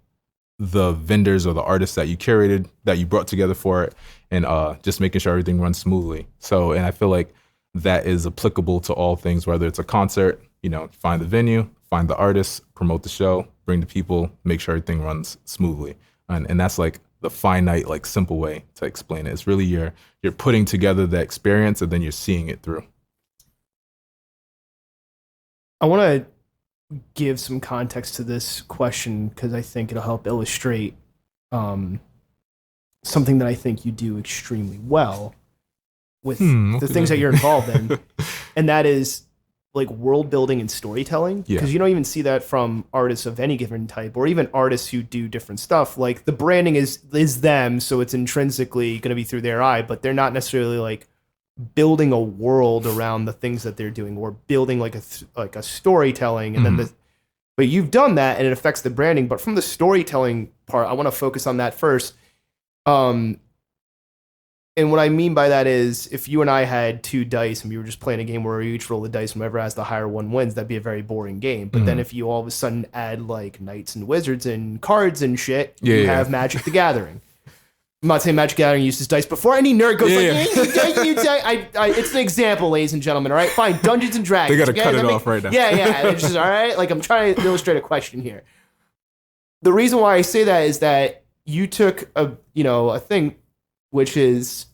the vendors or the artists that you curated, that you brought together for it, and just making sure everything runs smoothly. So, and I feel like that is applicable to all things, whether it's a concert, find the venue, find the artists, promote the show, bring the people, make sure everything runs smoothly. And that's like the finite, like simple way to explain it. It's really you're putting together the experience, and then you're seeing it through. I want to give some context to this question because I think it'll help illustrate something that I think you do extremely well with the things that you're involved in. And that is like world building and storytelling. Because you don't even see that from artists of any given type, or even artists who do different stuff. Like the branding is them, so it's intrinsically going to be through their eye, but they're not necessarily like building a world around the things that they're doing, or building like a storytelling. And then but you've done that, and it affects the branding. But from the storytelling part, I want to focus on that first. And what I mean by that is, if you and I had two dice and we were just playing a game where we each roll the dice, and whoever has the higher one wins, that'd be a very boring game. But then if you all of a sudden add like knights and wizards and cards and shit, you have Magic the Gathering. I'm not saying Magic the Gathering uses dice before any nerd goes it's an example, ladies and gentlemen. All right, fine. Dungeons and Dragons. They got to cut it off right now. Yeah. It's just all right. Like I'm trying to illustrate a question here. The reason why I say that is that you took a thing, which is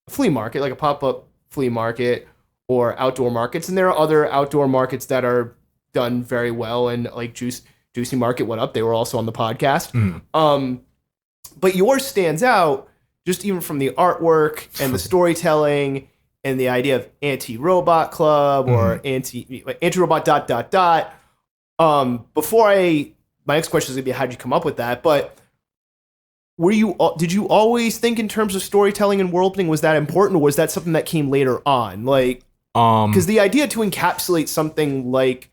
a flea market, like a pop-up flea market or outdoor markets. And there are other outdoor markets that are done very well, and like Juicy Market, what up? They were also on the podcast. But yours stands out just even from the artwork and the storytelling and the idea of anti-robot club or anti-robot ... My next question is going to be, how'd you come up with that? But did you always think in terms of storytelling and world building? Was that important, or was that something that came later on? Like, because the idea to encapsulate something like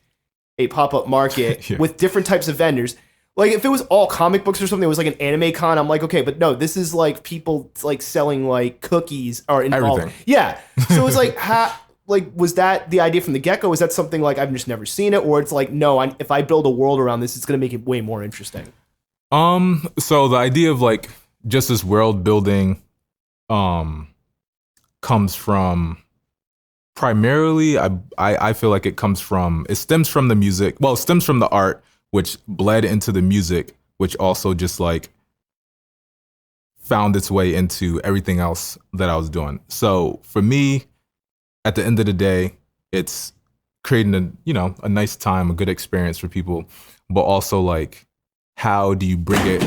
a pop-up market with different types of vendors, like if it was all comic books or something, it was like an anime con, I'm like, okay, but no, this is like people like selling like cookies are involved. Everything. Yeah. So it's like, was that the idea from the get-go? Was that something like I've just never seen it, or it's like, no, if I build a world around this, it's going to make it way more interesting? So the idea of like just this world building um comes from primarily I feel like it stems from the music. Well, it stems from the art, which bled into the music, which also just like found its way into everything else that I was doing. So for me, at the end of the day, it's creating a nice time, a good experience for people, but also like how do you bring it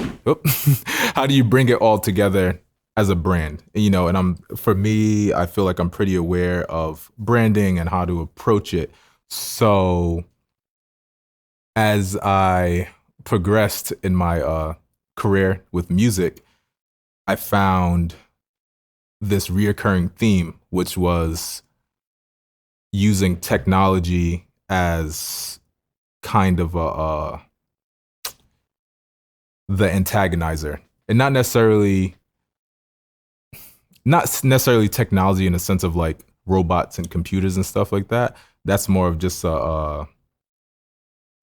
how do you bring it all together as a brand? And for me, I feel like I'm pretty aware of branding and how to approach it. So as I progressed in my career with music, I found this reoccurring theme, which was using technology as kind of the antagonizer, and not necessarily technology in the sense of like robots and computers and stuff like that. That's more of just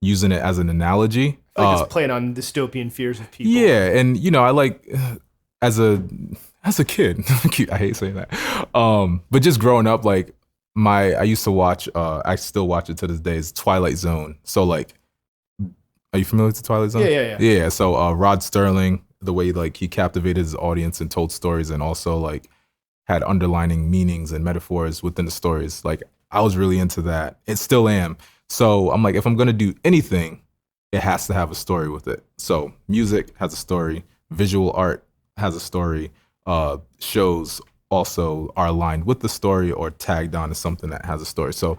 using it as an analogy. I feel like it's playing on dystopian fears of people. Yeah, and I like as a kid, I hate saying that. But just growing up, like I used to watch. I still watch it to this day. Is Twilight Zone. So like, are you familiar with the Twilight Zone? Yeah. Yeah. So Rod Sterling, the way like he captivated his audience and told stories, and also like had underlining meanings and metaphors within the stories. Like I was really into that. It still am. So I'm like, if I'm gonna do anything, it has to have a story with it. So music has a story, visual art has a story, shows also are aligned with the story or tagged on to something that has a story. So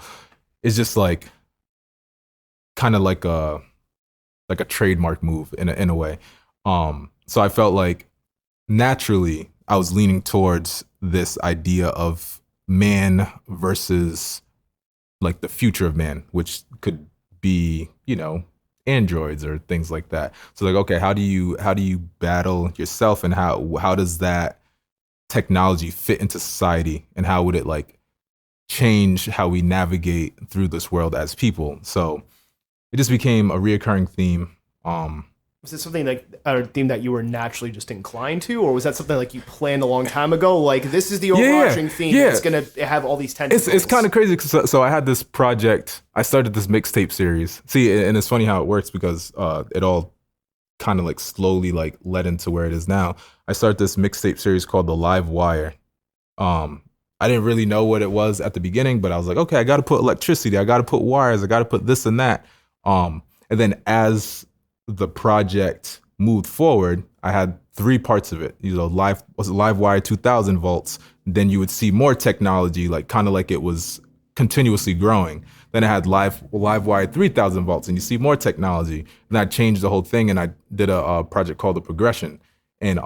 it's just like kind of like a trademark move in a way. So I felt like naturally I was leaning towards this idea of man versus like the future of man, which could be, androids or things like that. So like, okay, how do you battle yourself, and how does that technology fit into society, and how would it like change how we navigate through this world as people? So it just became a reoccurring theme. Was it something like a theme that you were naturally just inclined to, or was that something like you planned a long time ago? Like this is the overarching theme. Yeah. It's gonna have all these tentacles. It's kind of crazy. So I had this project. I started this mixtape series. See, and it's funny how it works because it all kind of like slowly like led into where it is now. I started this mixtape series called The Live Wire. I didn't really know what it was at the beginning, but I was like, okay, I got to put electricity. I got to put wires. I got to put this and that. And then as the project moved forward, I had three parts of it. Live wire 2000 volts. Then you would see more technology, like kind of like it was continuously growing. Then I had live wire 3000 volts, and you see more technology. And I changed the whole thing, and I did a project called The Progression. And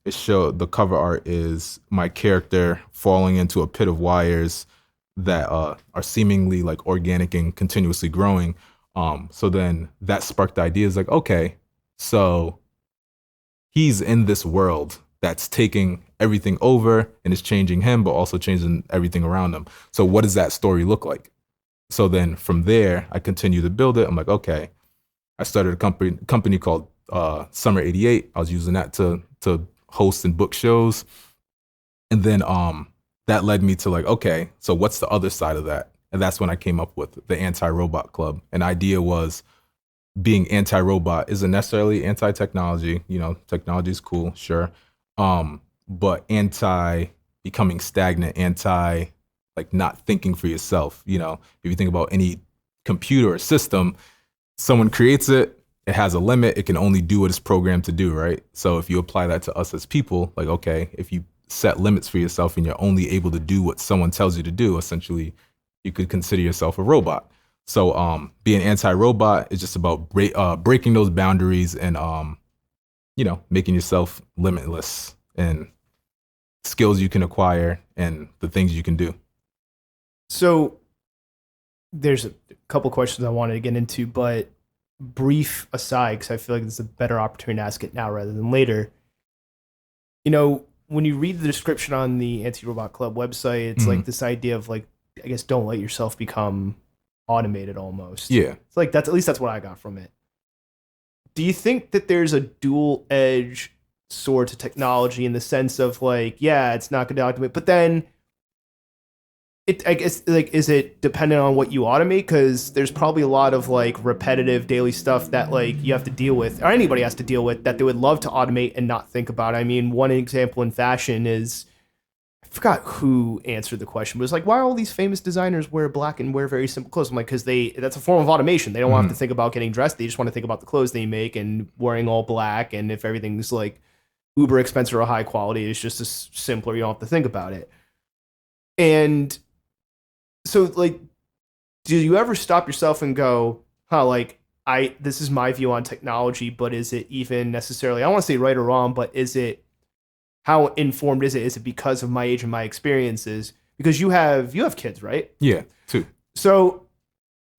it showed, the cover art is my character falling into a pit of wires that are seemingly like organic and continuously growing. So then that sparked the ideas like, okay, so he's in this world that's taking everything over and is changing him, but also changing everything around him. So what does that story look like? So then from there, I continue to build it. I'm like, okay, I started a company called Summer 88. I was using that to host and book shows. And then that led me to like, okay, so what's the other side of that? And that's when I came up with the Anti-Robot Club. An idea was being anti-robot isn't necessarily anti-technology. Technology is cool, sure. But anti-becoming stagnant, like not thinking for yourself. If you think about any computer or system, someone creates it, it has a limit, it can only do what it's programmed to do, right? So if you apply that to us as people, like, okay, if you set limits for yourself and you're only able to do what someone tells you to do, essentially, you could consider yourself a robot. So being anti-robot is just about breaking those boundaries and making yourself limitless and skills you can acquire and the things you can do. So there's a couple questions I wanted to get into, but brief aside, because I feel like this is a better opportunity to ask it now rather than later. When you read the description on the Anti-Robot Club website, it's like this idea of like, I guess, don't let yourself become automated almost. Yeah. It's like that's what I got from it. do you think that there's a dual edge sword to technology in the sense of like, yeah, it's not going to automate, but then I guess, like, is it dependent on what you automate? Because there's probably a lot of like repetitive daily stuff that like you have to deal with, or anybody has to deal with, that they would love to automate and not think about. I mean, one example in fashion is, I forgot who answered the question, but it's like, why all these famous designers wear black and wear very simple clothes? I'm like, because that's a form of automation. They don't have to think about getting dressed. They just want to think about the clothes they make and wearing all black. And if everything's like uber expensive or high quality, it's just simpler. You don't have to think about it. And so, like, do you ever stop yourself and go, like, this is my view on technology, but is it even necessarily, I don't want to say right or wrong, but how informed is it? Is it because of my age and my experiences? Because you have kids, right? Yeah, too. So,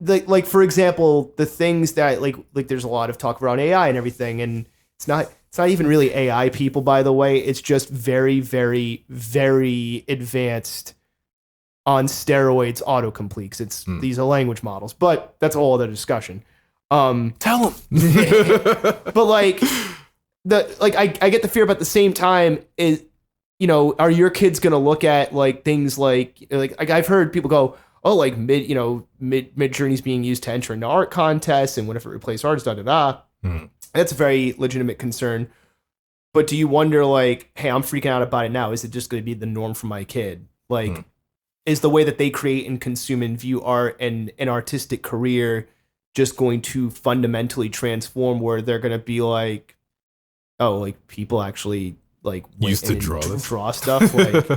like for example, the things that like there's a lot of talk around AI and everything, and it's not even really AI people, by the way. It's just very, very, very advanced on steroids autocomplete, 'cause these are language models, but that's a whole other discussion. Tell them. But like I get the fear, but at the same time, is, are your kids gonna look at like things like I've heard people go, oh, like mid journeys being used to enter into art contests, and what if it replaces artists, da da da. That's a very legitimate concern. But do you wonder, like, hey, I'm freaking out about it now, is it just going to be the norm for my kid? Like, is the way that they create and consume and view art and an artistic career just going to fundamentally transform, where they're going to be like, oh, like, people actually like used to draw stuff? Like,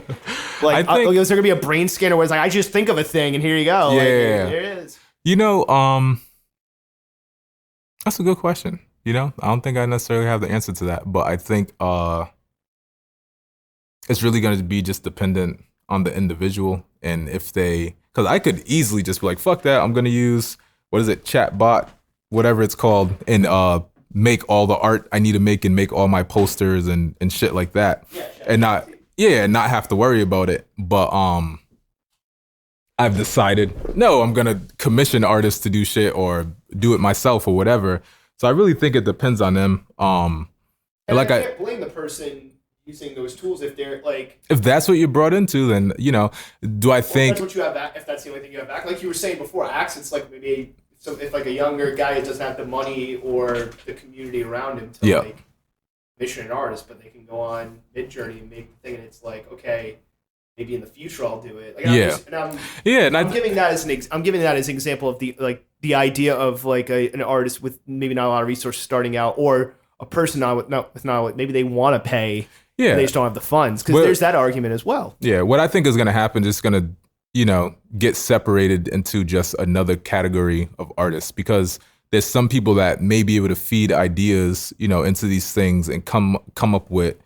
I think, is there going to be a brain scanner where it's like, I just think of a thing and here you go. Yeah. Like, there it is. That's a good question. I don't think I necessarily have the answer to that, but I think it's really going to be just dependent on the individual. And if because I could easily just be like, fuck that, I'm going to use, what is it, chatbot, whatever it's called, and make all the art I need to make and make all my posters and shit like that. And not have to worry about it. But I've decided, no, I'm going to commission artists to do shit or do it myself or whatever. So I really think it depends on them. And like, I can't blame the person using those tools if they're like, if that's what you're brought into, then do I think that's what you have back? If that's the only thing you have back, like you were saying before, acts. It's like maybe if like a younger guy doesn't have the money or the community around him to like commission an artist, but they can go on Midjourney and make the thing, and it's like, okay, maybe in the future I'll do it. Like, I'm giving that as an example of the idea of like an artist with maybe not a lot of resources starting out, or a person maybe they want to pay, and they just don't have the funds, because there's that argument as well. Yeah, what I think is going to happen is going to get separated into just another category of artists, because there's some people that may be able to feed ideas into these things and come up with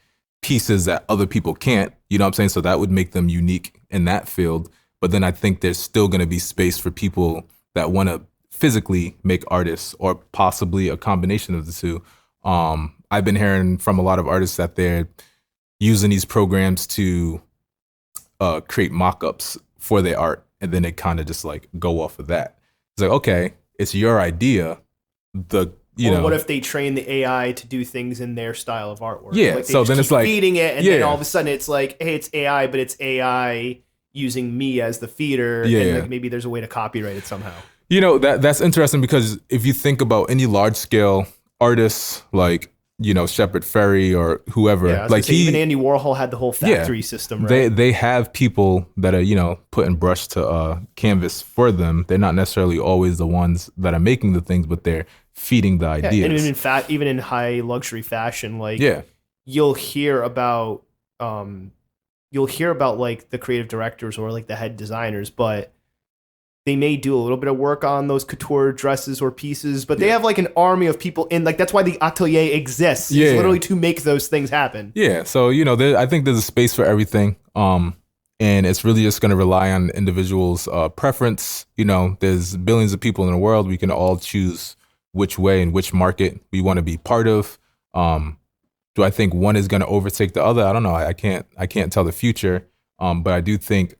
pieces that other people can't. You know what I'm saying? So that would make them unique in that field. But then I think there's still going to be space for people that want to physically make artists, or possibly a combination of the two. I've been hearing from a lot of artists that they're using these programs to create mock-ups for their art, and then they kind of just like go off of that. It's like, okay, it's your idea. What if they train the AI to do things in their style of artwork? Yeah, like so then it's like feeding it, and then all of a sudden it's like, hey, it's AI, but it's AI using me as the feeder, and like maybe there's a way to copyright it somehow. That's interesting, because if you think about any large scale artists like Shepard Fairey or whoever, even Andy Warhol had the whole factory system, right? They have people that are putting brush to canvas for them. They're not necessarily always the ones that are making the things, but they're feeding the ideas. And even in high luxury fashion, like you'll hear about like the creative directors or like the head designers, but they may do a little bit of work on those couture dresses or pieces, but they have like an army of people in, like, that's why the atelier exists. It's literally to make those things happen. Yeah. So, I think there's a space for everything. And it's really just going to rely on individuals' preference. There's billions of people in the world. We can all choose which way and which market we want to be part of. Do I think one is going to overtake the other? I don't know. I can't tell the future. But I do think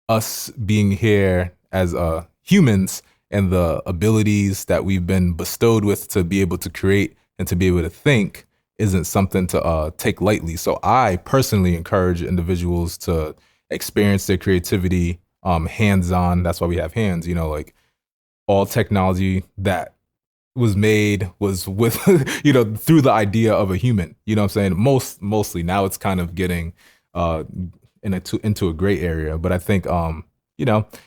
us being here as humans, and the abilities that we've been bestowed with to be able to create and to be able to think isn't something to take lightly. So I personally encourage individuals to experience their creativity hands-on. That's why we have hands, like all technology that was made was with, through the idea of a human, you know what I'm saying? Mostly now it's kind of getting into a gray area, but I think,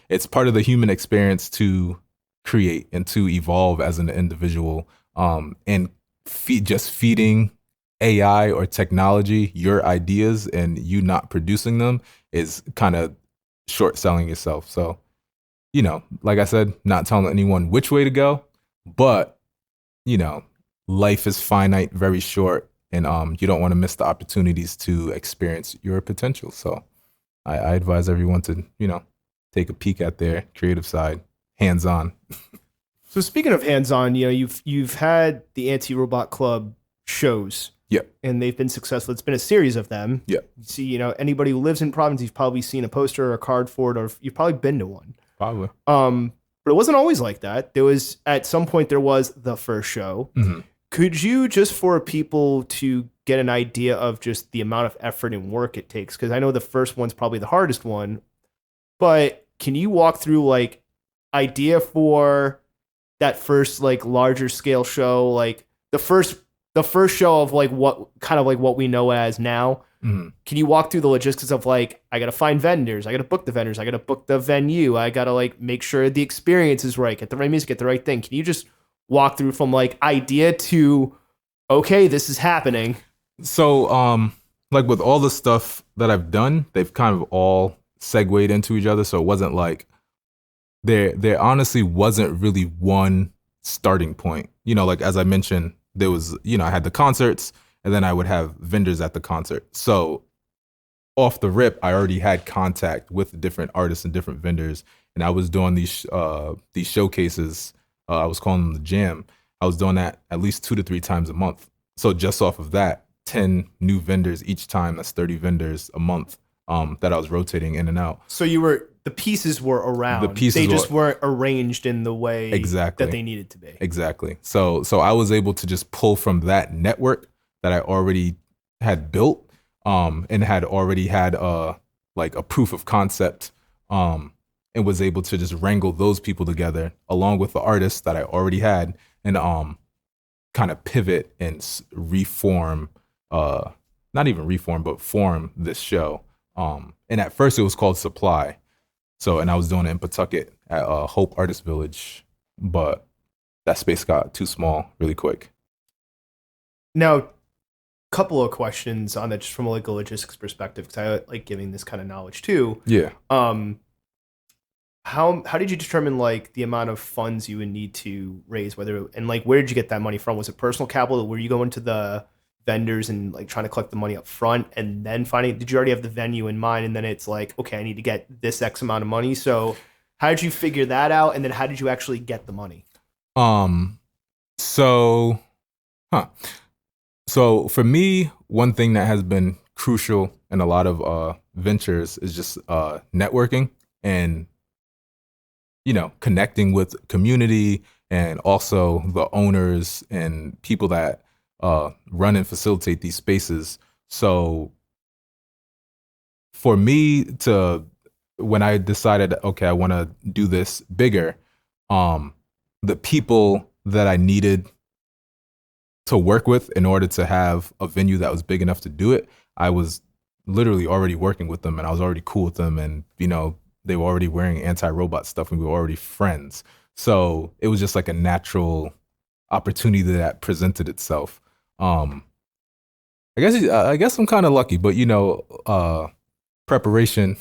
it's part of the human experience to create and to evolve as an individual, and just feeding AI or technology your ideas and you not producing them is kind of short selling yourself. So, like I said, not telling anyone which way to go, but, life is finite, very short, and you don't want to miss the opportunities to experience your potential. So I advise everyone to, take a peek at their creative side, hands on. So speaking of hands-on, you've had the Anti-Robot Club shows. Yeah. And they've been successful. It's been a series of them. Yeah. See, anybody who lives in Providence, you've probably seen a poster or a card for it, or you've probably been to one. Probably. But it wasn't always like that. At some point there was the first show. Mm-hmm. Could you, just for people to get an idea of just the amount of effort and work it takes, because I know the first one's probably the hardest one, but can you walk through idea for that first larger scale show, the first show of what we know as now? Mm-hmm. Can you walk through the logistics of I gotta find vendors, I gotta book the vendors, I gotta book the venue, I gotta make sure the experience is right, get the right music, get the right thing? Can you just walk through from idea to, okay, this is happening? So with all the stuff that I've done, they've kind of all segued into each other. So it wasn't there honestly wasn't really one starting point. As I mentioned, there was, I had the concerts and then I would have vendors at the concert. So off the rip, I already had contact with different artists and different vendors. And I was doing these showcases. I was calling them the jam. I was doing that at least 2 to 3 times a month. So just off of that, 10 new vendors each time, that's 30 vendors a month that I was rotating in and out. So the pieces were around. They just weren't arranged in the way exactly that they needed to be. Exactly. So I was able to just pull from that network that I already had built, and had already had a proof of concept, and was able to just wrangle those people together along with the artists that I already had, and kind of pivot and reform, not even reform, but form this show. And at first it was called Supply. So, and I was doing it in Pawtucket at Hope Artist Village, but that space got too small really quick. Now, couple of questions on that, just from a logistics perspective, because I like giving this kind of knowledge too. Yeah. How did you determine the amount of funds you would need to raise, where did you get that money from? Was it personal capital? Were you going to the vendors and trying to collect the money up front and then did you already have the venue in mind, and then it's okay, I need to get this X amount of money? So how did you figure that out, and then how did you actually get the money? So for me, one thing that has been crucial in a lot of ventures is just networking and connecting with community, and also the owners and people that run and facilitate these spaces. So for me when I decided, okay, I want to do this bigger, the people that I needed to work with in order to have a venue that was big enough to do it, I was literally already working with them, and I was already cool with them, and they were already wearing anti-robot stuff, and we were already friends. So it was just a natural opportunity that presented itself. I guess I'm kind of lucky, but preparation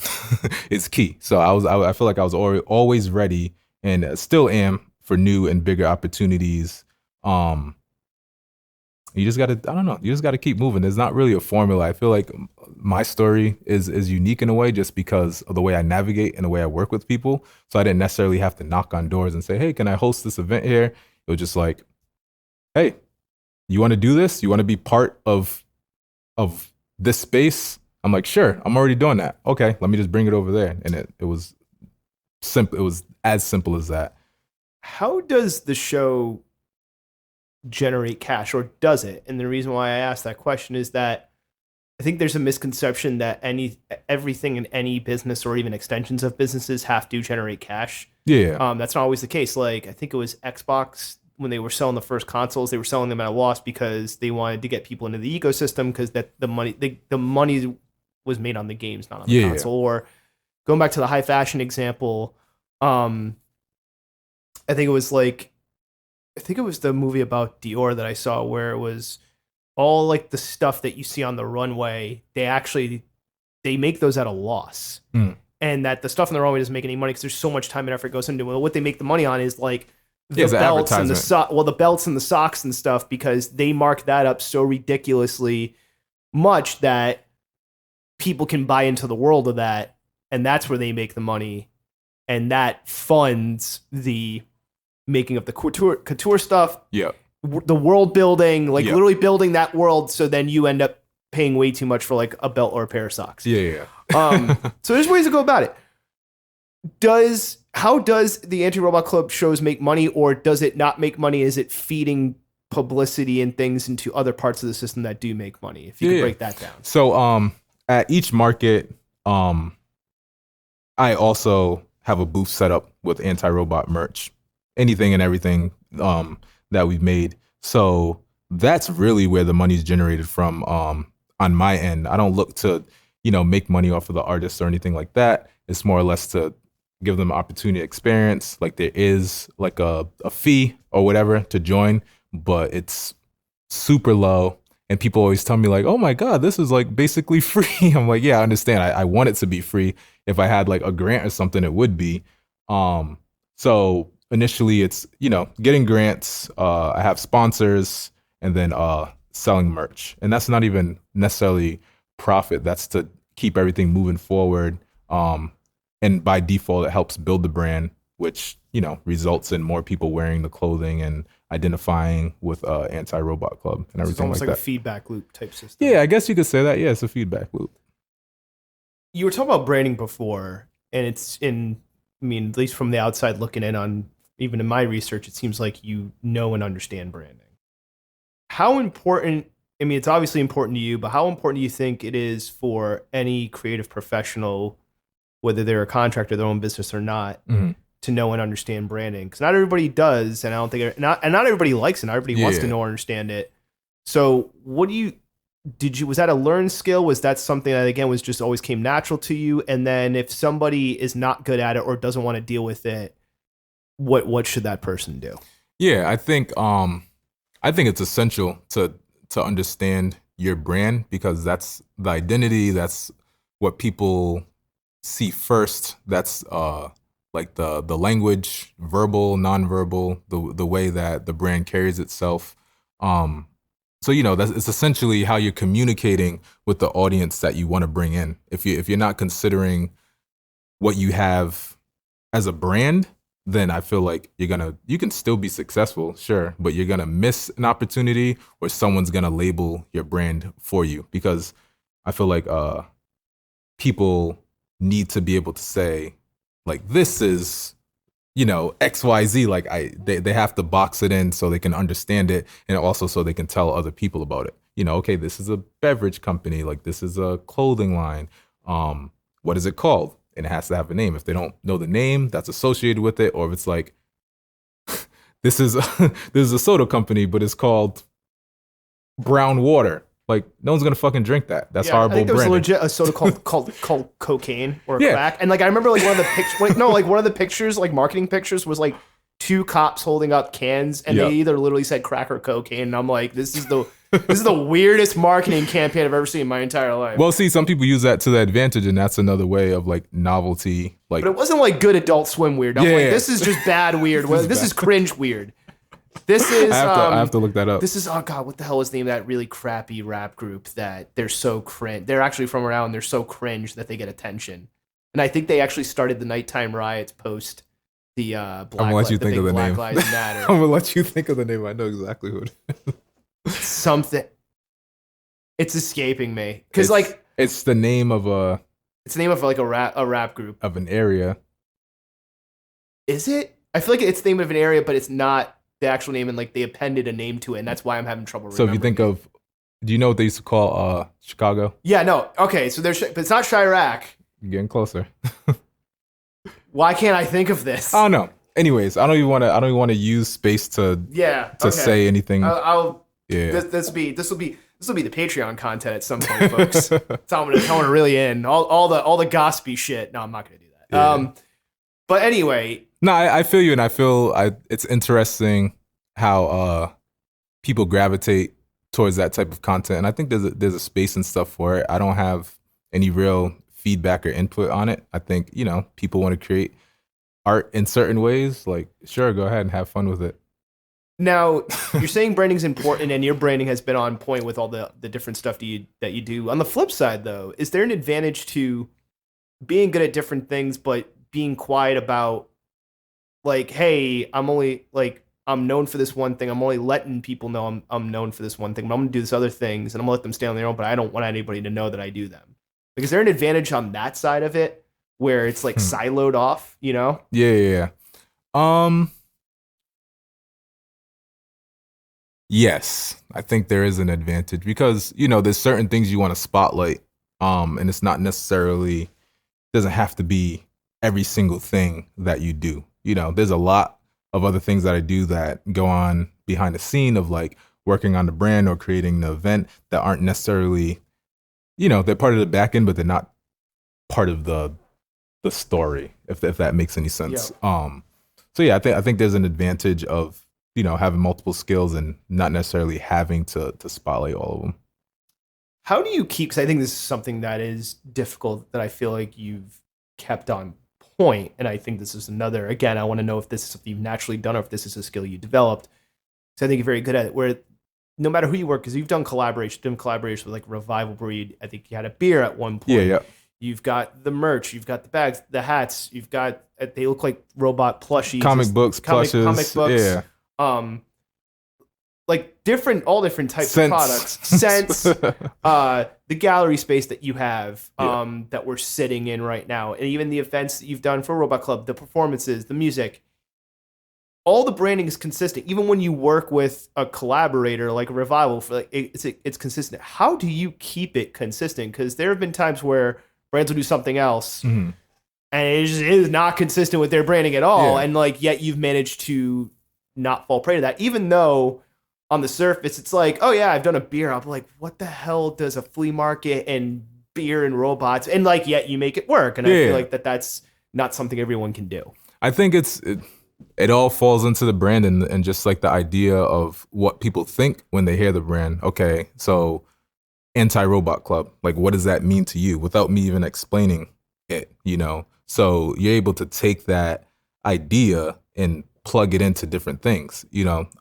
is key. So I feel like I was always ready, and still am, for new and bigger opportunities. You just gotta keep moving. There's not really a formula. I feel like my story is unique in a way, just because of the way I navigate and the way I work with people. So I didn't necessarily have to knock on doors and say, hey, can I host this event here? It was just hey, you want to do this? You want to be part of this space? I'm like, sure, I'm already doing that. Okay, let me just bring it over there. And it was simple. It was as simple as that. How does the show generate cash, or does it? And the reason why I asked that question is that I think there's a misconception that everything in any business or even extensions of businesses have to generate cash. Yeah. That's not always the case. Like, I think it was Xbox, when they were selling the first consoles, they were selling them at a loss because they wanted to get people into the ecosystem, because the money was made on the games, not on the console. Or going back to the high fashion example, I think it was the movie about Dior that I saw, where it was all like the stuff that you see on the runway, they make those at a loss. And that the stuff on the runway doesn't make any money because there's so much time and effort goes into it. Well, what they make the money on is like the belts and the belts and the socks and stuff, because they mark that up so ridiculously much that people can buy into the world of that, and that's where they make the money, and that funds the making of the couture stuff. Yeah. The world building, like literally building that world, so then you end up paying way too much for like a belt or a pair of socks. Yeah. So there's ways to go about it. How does the Anti-Robot Club shows make money, or does it not make money? Is it feeding publicity and things into other parts of the system that do make money? If you could break that down. So at each market, I also have a booth set up with Anti-Robot merch, anything and everything that we've made. So that's really where the money is generated from. On my end, I don't look to, make money off of the artists or anything like that. It's more or less to give them opportunity to experience. Like, there is like a fee or whatever to join, but it's super low. And people always tell me like, oh my God, this is like basically free. I'm like, yeah, I understand. I want it to be free. If I had like a grant or something, it would be. So initially it's, getting grants. I have sponsors, and then selling merch. And that's not even necessarily profit. That's to keep everything moving forward. And by default, it helps build the brand, which, results in more people wearing the clothing and identifying with Anti-Robot Club and everything like that. It's almost like a feedback loop type system. Yeah, I guess you could say that. Yeah, it's a feedback loop. You were talking about branding before, and at least from the outside looking in on, even in my research, it seems like you know and understand branding. How important, it's obviously important to you, but how important do you think it is for any creative professional, whether they're a contractor, their own business or not, to know and understand branding? Because not everybody does, and I don't think not everybody likes it. Not everybody wants to know or understand it. So, was that a learned skill? Was that something that again was just always came natural to you? And then if somebody is not good at it or doesn't want to deal with it, what should that person do? Yeah, I think it's essential to understand your brand, because that's the identity. That's what people see first. That's like the language, verbal, nonverbal, the way that the brand carries itself. So it's essentially how you're communicating with the audience that you want to bring in. If you're not considering what you have as a brand, then I feel like you can still be successful, sure, but you're gonna miss an opportunity, or someone's gonna label your brand for you, because I feel like people need to be able to say, like, this is, XYZ. Like, they have to box it in so they can understand it, and also so they can tell other people about it. Okay, this is a beverage company, like this is a clothing line. What is it called? And it has to have a name. If they don't know the name that's associated with it, or if it's like, this is a soda company, but it's called Brown Water. Like, no one's gonna fucking drink that. That's horrible. I think there was legit a soda called cocaine or crack. And like, I remember like one of the pictures. One of the pictures, like marketing pictures, was like two cops holding up cans, and they either literally said crack or cocaine. And I'm like, this is the weirdest marketing campaign I've ever seen in my entire life. Well, see, some people use that to their advantage, and that's another way of like novelty. Like, but it wasn't like good Adult Swim weird. I'm like, this is just bad weird. This is cringe weird. This is. I have to look that up. This is, oh God, what the hell is the name of that really crappy rap group that they're so cringe? They're actually from around. They're so cringe that they get attention, and I think they actually started the nighttime riots post the I'm gonna let you think of the name. Black Lives Matter. I'm gonna let you think of the name. I know exactly who it is. Something. It's escaping me because like it's the name of a. It's the name of like a rap group of an area. Is it? I feel like it's the name of an area, but it's not the actual name and like they appended a name to it, and that's why I'm having trouble So if remembering you think it. of, do you know what they used to call Chicago? Yeah, no. Okay, so but it's not Chirac. You're getting closer. Why can't I think of this? I don't know. Anyways, I don't even want to use space to say anything. I'll Yeah. this will be the Patreon content at some point, folks. That's how I'm gonna really in all the gossipy shit. No, I'm not gonna do that. Yeah. But anyway. No, I feel you, and I feel it's interesting how people gravitate towards that type of content, and I think there's a space and stuff for it. I don't have any real feedback or input on it. I think people want to create art in certain ways. Like, sure, go ahead and have fun with it. Now, you're saying branding's important, and your branding has been on point with all the different stuff that you do. On the flip side, though, is there an advantage to being good at different things, but being quiet about, like, hey, I'm known for this one thing. I'm only letting people know I'm known for this one thing, but I'm going to do this other things, and I'm going to let them stay on their own, but I don't want anybody to know that I do them. Like, is there an advantage on that side of it where it's, like, siloed off, Yeah. Yes, I think there is an advantage because, there's certain things you want to spotlight. And it's not necessarily, doesn't have to be every single thing that you do. There's a lot of other things that I do that go on behind the scene of like working on the brand or creating the event that aren't necessarily, they're part of the back end, but they're not part of the story, if that makes any sense. Yeah. So yeah, I think there's an advantage of, having multiple skills and not necessarily having to spotlight all of them. How do you keep, because I think this is something that is difficult that I feel like you've kept on point, and I think this is another, again, I want to know if this is something you've naturally done or if this is a skill you developed. So I think you're very good at it, where no matter who you work, because you've done collaborations with like Revival Breed. I think you had a beer at one point. Yeah. You've got the merch, you've got the bags, the hats, you've got, they look like robot plushies. Comic books, plushes. Comic books. Yeah. Like all different types of products. Scents, the gallery space that you have, that we're sitting in right now, and even the events that you've done for Robot Club, the performances, the music. All the branding is consistent. Even when you work with a collaborator like a Revival, for like it's consistent. How do you keep it consistent? Because there have been times where brands will do something else, and it is not consistent with their branding at all, and like yet you've managed to not fall prey to that, even though on the surface it's like, oh yeah, I've done a beer. I'm like, what the hell does a flea market and beer and robots, and like yet you make it work, and I feel like that's not something everyone can do. I think it all falls into the brand and just like the idea of what people think when they hear the brand. Okay, so anti-robot club, like what does that mean to you without me even explaining it, So you're able to take that idea and plug it into different things.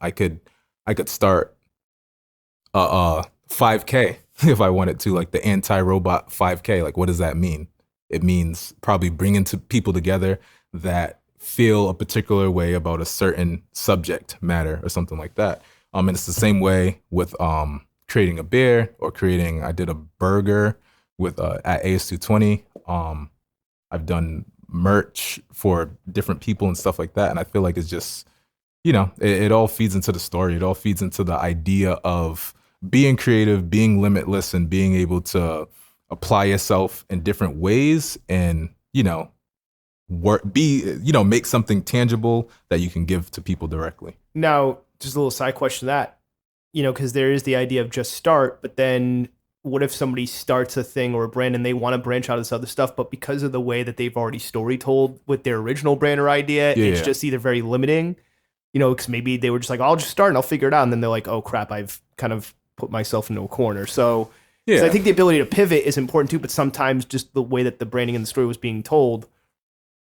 I could start a 5K if I wanted to, like the anti-robot 5K. Like, what does that mean? It means probably bringing people together that feel a particular way about a certain subject matter or something like that. And it's the same way with creating a beer or I did a burger with at AS220. I've done merch for different people and stuff like that. And I feel like it's just, it all feeds into the story. It all feeds into the idea of being creative, being limitless, and being able to apply yourself in different ways and, make something tangible that you can give to people directly. Now, just a little side question to that, because there is the idea of just start, but then what if somebody starts a thing or a brand and they want to branch out of this other stuff, but because of the way that they've already story told with their original brand or idea, it's just either very limiting, because maybe they were just like, I'll just start and I'll figure it out. And then they're like, oh crap, I've kind of put myself into a corner. So I think the ability to pivot is important too, but sometimes just the way that the branding and the story was being told,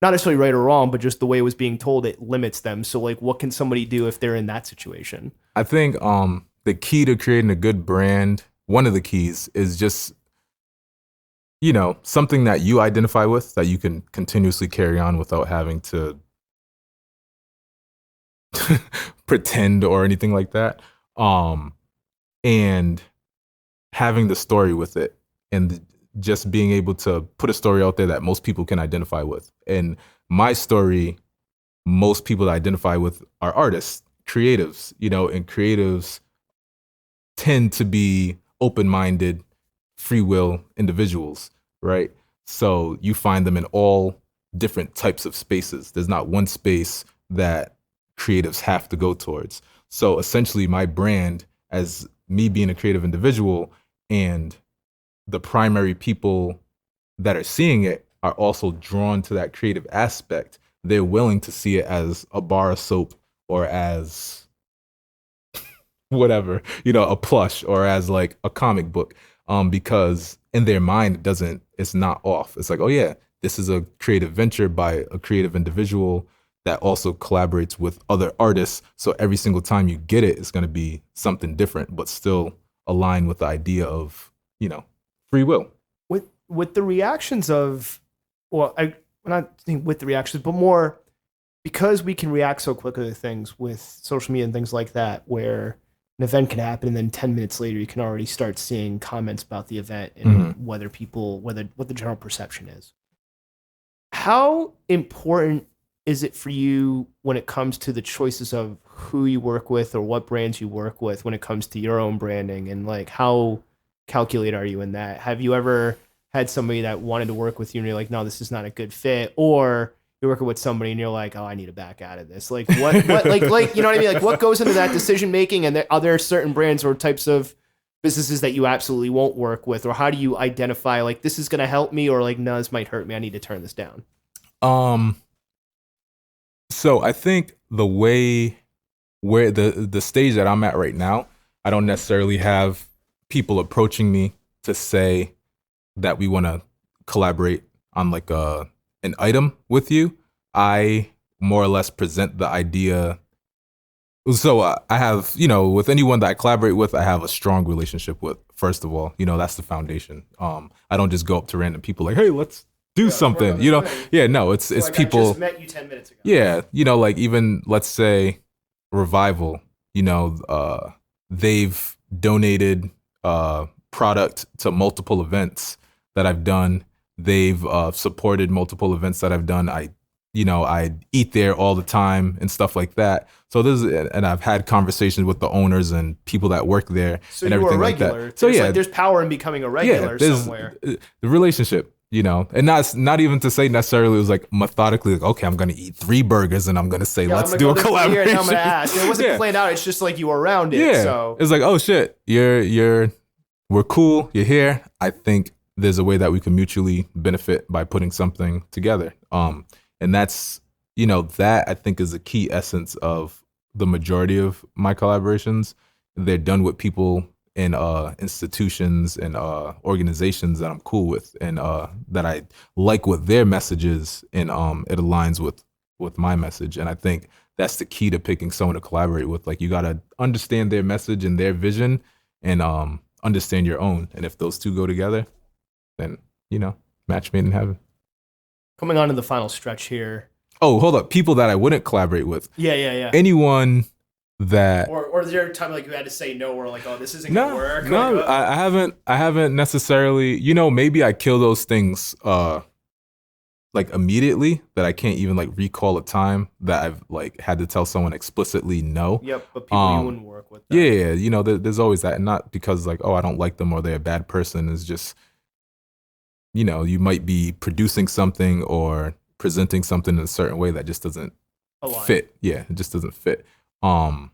not necessarily right or wrong, but just the way it was being told, it limits them. So like, what can somebody do if they're in that situation? I think the key to creating a good brand, one of the keys is just, something that you identify with that you can continuously carry on without having to pretend or anything like that. And having the story with it and just being able to put a story out there that most people can identify with. And my story, most people that identify with are artists, creatives, and creatives tend to be open-minded, free will individuals, right? So you find them in all different types of spaces. There's not one space that creatives have to go towards. So essentially my brand, as me being a creative individual, and the primary people that are seeing it are also drawn to that creative aspect. They're willing to see it as a bar of soap or as whatever, a plush or as like a comic book, because in their mind it's not off. It's like, oh yeah, this is a creative venture by a creative individual that also collaborates with other artists. So every single time you get it, it's going to be something different, but still align with the idea of, free will. With the reactions of, well, I'm not thinking with the reactions, but more because we can react so quickly to things with social media and things like that, where an event can happen and then 10 minutes later you can already start seeing comments about the event and what the general perception is. How important is it for you when it comes to the choices of who you work with or what brands you work with when it comes to your own branding, and like how calculated are you in that? Have you ever had somebody that wanted to work with you and you're like, no, this is not a good fit, or you're working with somebody and you're like, oh, I need to back out of this? Like what like you know what I mean? Like what goes into that decision making, and are there certain brands or types of businesses that you absolutely won't work with, or how do you identify like this is going to help me, or like no, this might hurt me, I need to turn this down? So I think where the stage that I'm at right now, I don't necessarily have people approaching me to say that we want to collaborate on like an item with you. I more or less present the idea. So I have, with anyone that I collaborate with, I have a strong relationship with, first of all. That's the foundation. I don't just go up to random people like, hey, let's do something, Yeah, no, it's like people. I just met you 10 minutes ago. Yeah, like even let's say Revival, they've donated product to multiple events that I've done. They've supported multiple events that I've done. I eat there all the time and stuff like that. So and I've had conversations with the owners and people that work there, so and everything like that. So there's power in becoming a regular somewhere. The relationship, and not even to say necessarily it was like methodically like, okay, I'm going to eat 3 burgers and I'm going to say, let's do a collaboration. I'm going to ask. It wasn't planned out. It's just like you were around it. Yeah. So it's like, oh shit, we're cool. You're here. I think there's a way that we can mutually benefit by putting something together. And that's, that I think is a key essence of the majority of my collaborations. They're done with people in institutions and organizations that I'm cool with, and that I like what their message is, and it aligns with my message. And I think that's the key to picking someone to collaborate with. Like, you got to understand their message and their vision, and understand your own. And if those two go together, then, match made in heaven. Coming on to the final stretch here. Oh, hold up. People that I wouldn't collaborate with. Yeah. Anyone that... Or is there a time like you had to say no, or like, oh, this isn't going to work? No, like, I haven't necessarily... maybe I kill those things like immediately, that I can't even like recall a time that I've like had to tell someone explicitly no. Yep, but people you wouldn't work with. Yeah, there's always that. And not because like, oh, I don't like them or they're a bad person. It's just, you might be producing something or presenting something in a certain way that just doesn't fit. Yeah, it just doesn't fit. So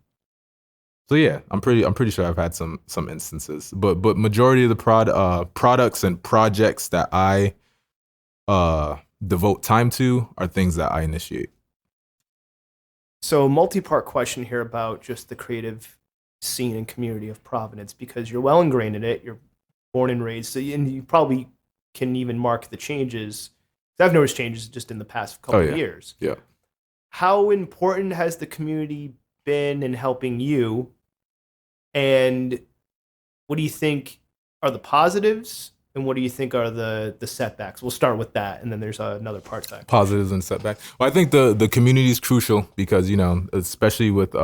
yeah, I'm pretty sure I've had some instances, but majority of the products and projects that I devote time to are things that I initiate. So multi-part question here about just the creative scene and community of Providence, because you're well ingrained in it. You're born and raised, so and you probably can even mark the changes. I've noticed changes just in the past couple of years. Yeah. How important has the community been in helping you? And what do you think are the positives? And what do you think are the setbacks? We'll start with that, and then there's another part to that. Positives and setbacks. Well, I think the community is crucial because, especially with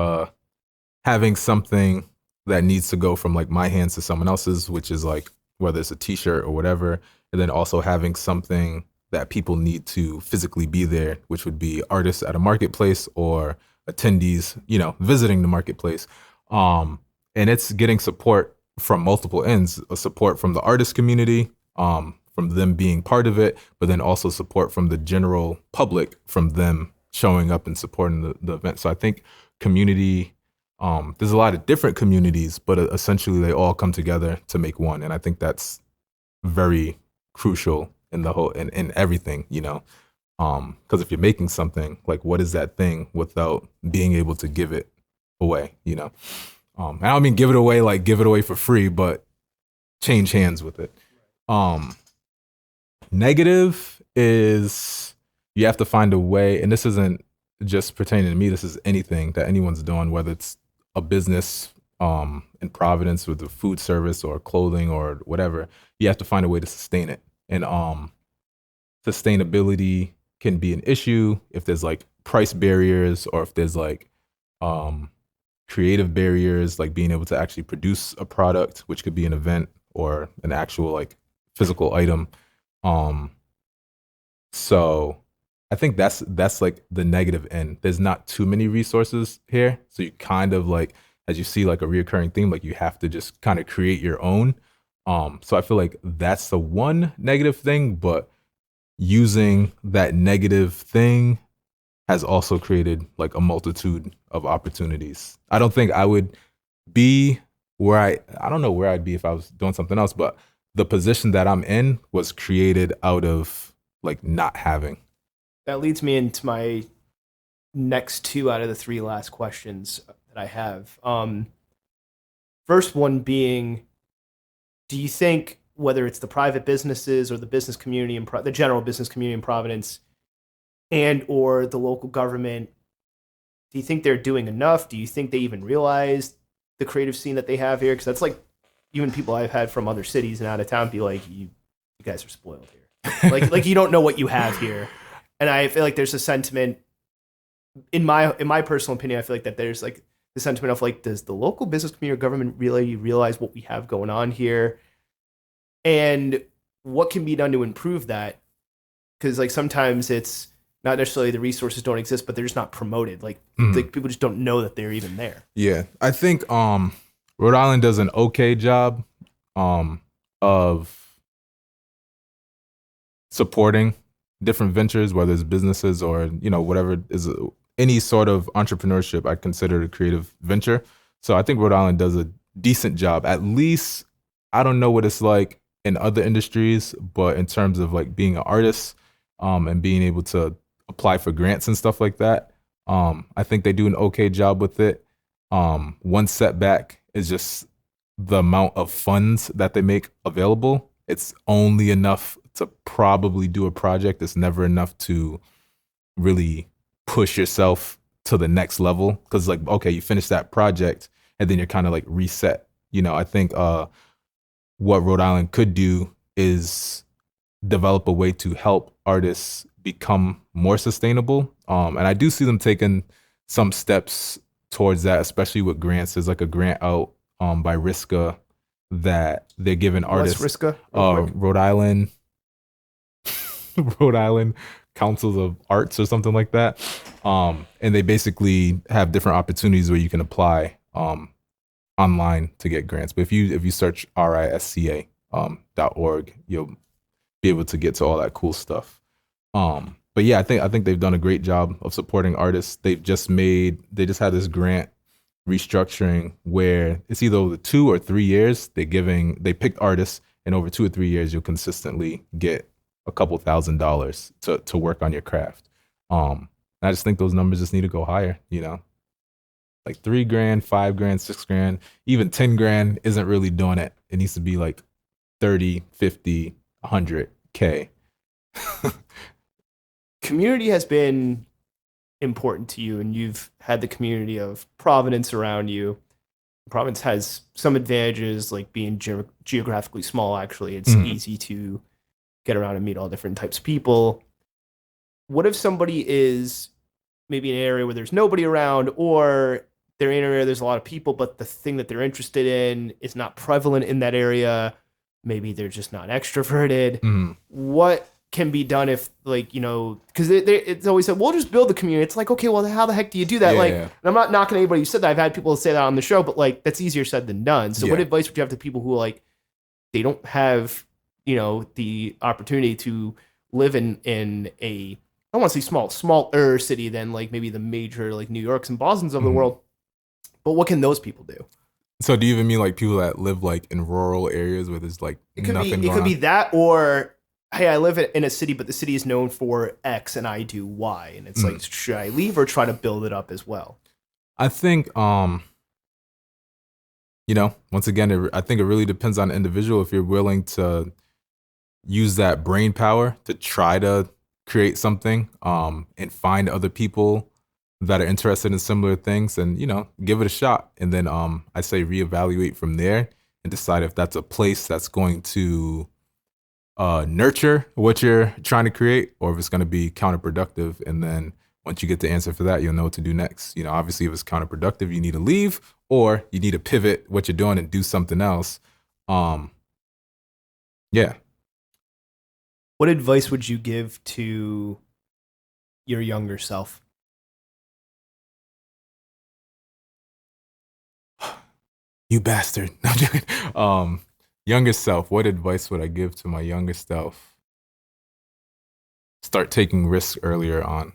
having something that needs to go from like my hands to someone else's, which is like whether it's a t-shirt or whatever, and then also having something that people need to physically be there, which would be artists at a marketplace or attendees, visiting the marketplace. And it's getting support from multiple ends, a support from the artist community, from them being part of it, but then also support from the general public, from them showing up and supporting the event. So I think community, there's a lot of different communities, but essentially they all come together to make one. And I think that's very crucial in the whole, in everything, because if you're making something, like, what is that thing without being able to give it away, I don't mean give it away, like give it away for free, but change hands with it. Negative is you have to find a way, and this isn't just pertaining to me, this is anything that anyone's doing, whether it's a business in Providence with the food service or clothing or whatever, you have to find a way to sustain it. And sustainability can be an issue if there's like price barriers, or if there's like creative barriers, like being able to actually produce a product, which could be an event or an actual like physical item. So I think that's like the negative end. There's not too many resources here. So you kind of like, as you see like a reoccurring theme, like you have to just kind of create your own. So I feel like that's the one negative thing, but using that negative thing has also created like a multitude of opportunities. I don't think I would be where I don't know where I'd be if I was doing something else, but the position that I'm in was created out of like not having. That leads me into my next two out of the three last questions that I have. First one being, do you think whether it's the private businesses or the business community and the general business community in Providence and or the local government, do you think they're doing enough? Do you think they even realize the creative scene that they have here? Because that's like, even people I've had from other cities and out of town be like, you guys are spoiled here. like you don't know what you have here. And I feel like there's a sentiment, in my personal opinion, I feel like that there's like the sentiment of like, does the local business community or government really realize what we have going on here? And what can be done to improve that? Because like sometimes it's not necessarily the resources don't exist, but they're just not promoted. Like, like people just don't know that they're even there. Yeah, I think Rhode Island does an okay job of supporting different ventures, whether it's businesses or whatever is any sort of entrepreneurship. I consider it a creative venture. So I think Rhode Island does a decent job. At least I don't know what it's like in other industries, but in terms of like being an artist and being able to apply for grants and stuff like that, I think they do an okay job with it. One setback is just the amount of funds that they make available. It's only enough to probably do a project. It's never enough to really push yourself to the next level. Because like, okay, you finish that project and then you're kind of like reset. I think what Rhode Island could do is develop a way to help artists become more sustainable. And I do see them taking some steps towards that, especially with grants. There's like a grant out by RISCA that they're giving artists. What's RISCA? Rhode Island Councils of Arts or something like that. And they basically have different opportunities where you can apply online to get grants. But if you search risca.org, you'll be able to get to all that cool stuff. But yeah, I think they've done a great job of supporting artists. They just had this grant restructuring where it's either over 2 or 3 years they picked artists, and over 2 or 3 years you'll consistently get a couple $1,000s to work on your craft. And I just think those numbers just need to go higher, like $3,000, $5,000, $6,000, even $10,000 isn't really doing it. It needs to be like 30, 50, 100K. Community has been important to you, and you've had the community of Providence around you. Providence has some advantages, like being geographically small. Actually, it's easy to get around and meet all different types of people. What if somebody is maybe in an area where there's nobody around, or they're in an area where there's a lot of people, but the thing that they're interested in is not prevalent in that area? Maybe they're just not extroverted. What can be done if like, you know, because it's always said, we'll just build the community. It's like, okay, well, how the heck do you do that? Like, and I'm not knocking anybody who said that. I've had people say that on the show, but like, that's easier said than done. So what advice would you have to people who like, they don't have, you know, the opportunity to live in a, I don't want to say smaller city than like maybe the major like New Yorks and Bostons of the world, but what can those people do? So do you even mean like people that live like in rural areas where there's like nothing going on? Be that, or hey, I live in a city, but the city is known for X and I do Y. And it's like, should I leave or try to build it up as well? I think, you know, once again, I think it really depends on the individual. If you're willing to use that brain power to try to create something and find other people that are interested in similar things, and, you know, give it a shot. And then I say reevaluate from there and decide if that's a place that's going to nurture what you're trying to create, or if it's going to be counterproductive. And then once you get the answer for that, you'll know what to do next. You know, obviously if it's counterproductive, you need to leave, or you need to pivot what you're doing and do something else. Yeah. What advice would you give to your younger self? You bastard. No, I'm joking. Younger self, what advice would I give to my younger self? Start taking risks earlier on.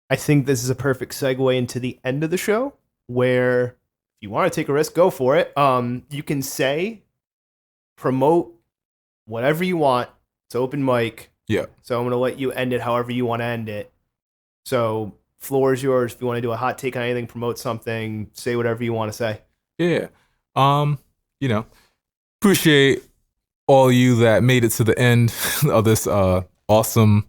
I think this is a perfect segue into the end of the show, where if you want to take a risk, go for it. You can say, promote whatever you want. It's open mic. Yeah. So I'm going to let you end it however you want to end it. So floor is yours. If you want to do a hot take on anything, promote something, say whatever you want to say. Yeah. You know, appreciate all you that made it to the end of this awesome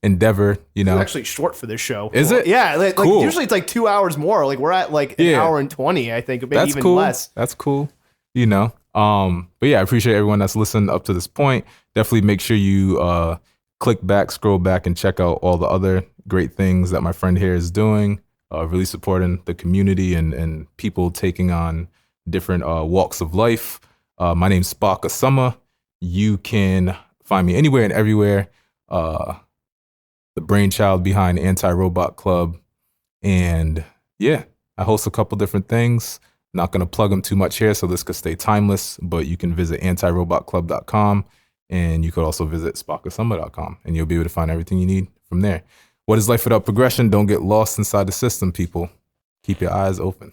endeavor. You know, it's actually short for this show. Is it? Yeah, like cool. Usually it's like 2 hours more. Like we're at like an hour and 20, I think, maybe that's even cool. less. That's cool. You know, but yeah, I appreciate everyone that's listened up to this point. Definitely make sure you click back, scroll back, and check out all the other great things that my friend here is doing. Really supporting the community and people taking on different walks of life. My name's Spocka Summa. You can find me anywhere and everywhere. The brainchild behind Anti-Robot Club. And yeah, I host a couple different things. Not going to plug them too much here, so this could stay timeless, but you can visit antirobotclub.com, and you could also visit spockasumma.com, and you'll be able to find everything you need from there. What is life without progression? Don't get lost inside the system, people. Keep your eyes open.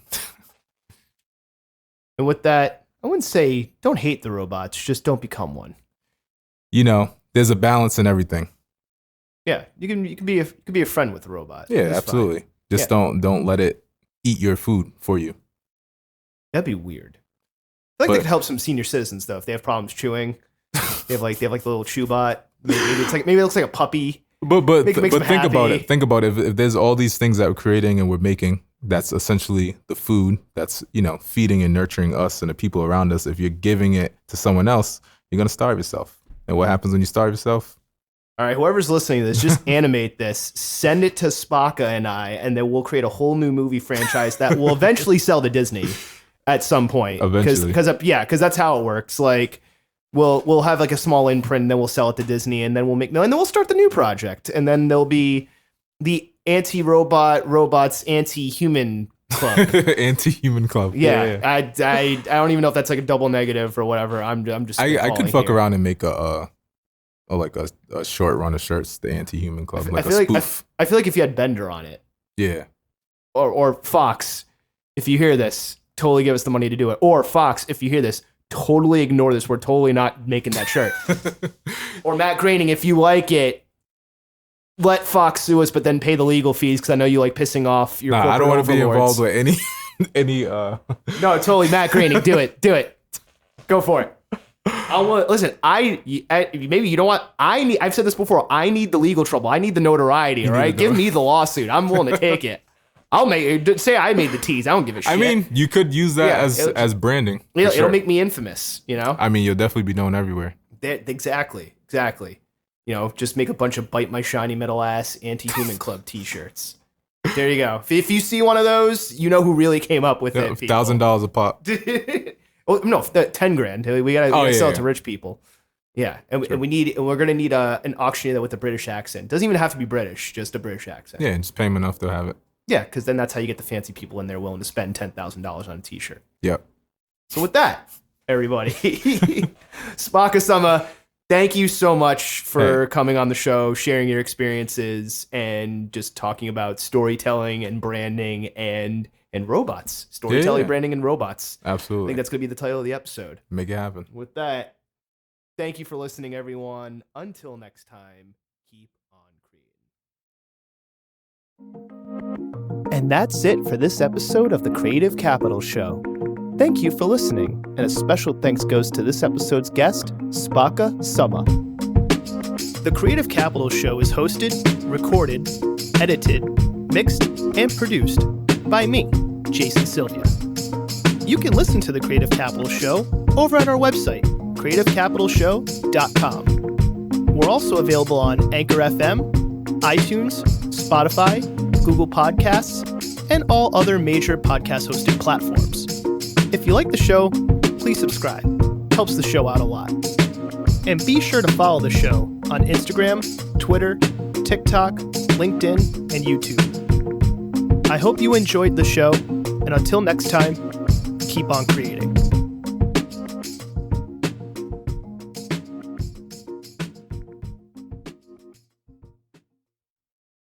And with that, I wouldn't say don't hate the robots, just don't become one. You know, there's a balance in everything. Yeah, you can be a friend with a robot. Yeah, that's absolutely. Fine. Just don't let it eat your food for you. That'd be weird. I feel like they could help some senior citizens though if they have problems chewing. They have like the little chew bot. Maybe it looks like a puppy. But think about it. Think about it. If there's all these things that we're creating and we're making, that's essentially the food that's, you know, feeding and nurturing us and the people around us. If you're giving it to someone else, you're gonna starve yourself. And what happens when you starve yourself? All right, whoever's listening to this, just animate this, send it to Spocka and then we'll create a whole new movie franchise that will eventually sell to Disney at some point. Eventually. Because that's how it works. Like, we'll have like a small imprint, and then we'll sell it to Disney, and then we'll and then we'll start the new project, and then there'll be the robots anti-human club. Anti-human club. Yeah. I don't even know if that's like a double negative or whatever. I could fuck around and make a short run of shirts, the Anti-Human Club, I feel like if you had Bender on it, yeah, or Fox, if you hear this, totally give us the money to do it. Or Fox, if you hear this, totally ignore this. We're totally not making that shirt. Or Matt Groening, if you like it, let Fox sue us, but then pay the legal fees because I know you like pissing off your. I don't want to be involved with any. No, totally, Matt Groening, do it, go for it. Listen, maybe you don't want. I've said this before. I need the legal trouble. I need the notoriety. All right, give me the lawsuit. I'm willing to take it. Say I made the tease. I don't give a shit. I mean, you could use that as branding. It'll make me infamous. You know. I mean, you'll definitely be known everywhere. Exactly. You know, just make a bunch of bite my shiny metal ass Anti-Human Club T-shirts. There you go. If you see one of those, you know who really came up with it. $1,000 a pop. Oh no, $10,000. We gotta sell it to rich people. Yeah, and Sure. we're gonna need an auctioneer with a British accent. Doesn't even have to be British, just a British accent. Yeah, and just pay them enough to have it. Yeah, because then that's how you get the fancy people in there willing to spend $10,000 on a T-shirt. Yep. So with that, everybody, Spocka Summa, thank you so much for coming on the show, sharing your experiences, and just talking about storytelling and branding and robots. Storytelling, branding, and robots. I Absolutely. think that's going to be the title of the episode. Make it happen. With that, thank you for listening, everyone. Until next time, keep on creating. And that's it for this episode of the Creative Capital Show. Thank you for listening, and a special thanks goes to this episode's guest, Spocka Summa. The Creative Capital Show is hosted, recorded, edited, mixed, and produced by me, Jason Sylvia. You can listen to the Creative Capital Show over at our website, creativecapitalshow.com. We're also available on Anchor FM, iTunes, Spotify, Google Podcasts, and all other major podcast hosting platforms. If you like the show, please subscribe. Helps the show out a lot. And be sure to follow the show on Instagram, Twitter, TikTok, LinkedIn, and YouTube. I hope you enjoyed the show, and until next time, keep on creating.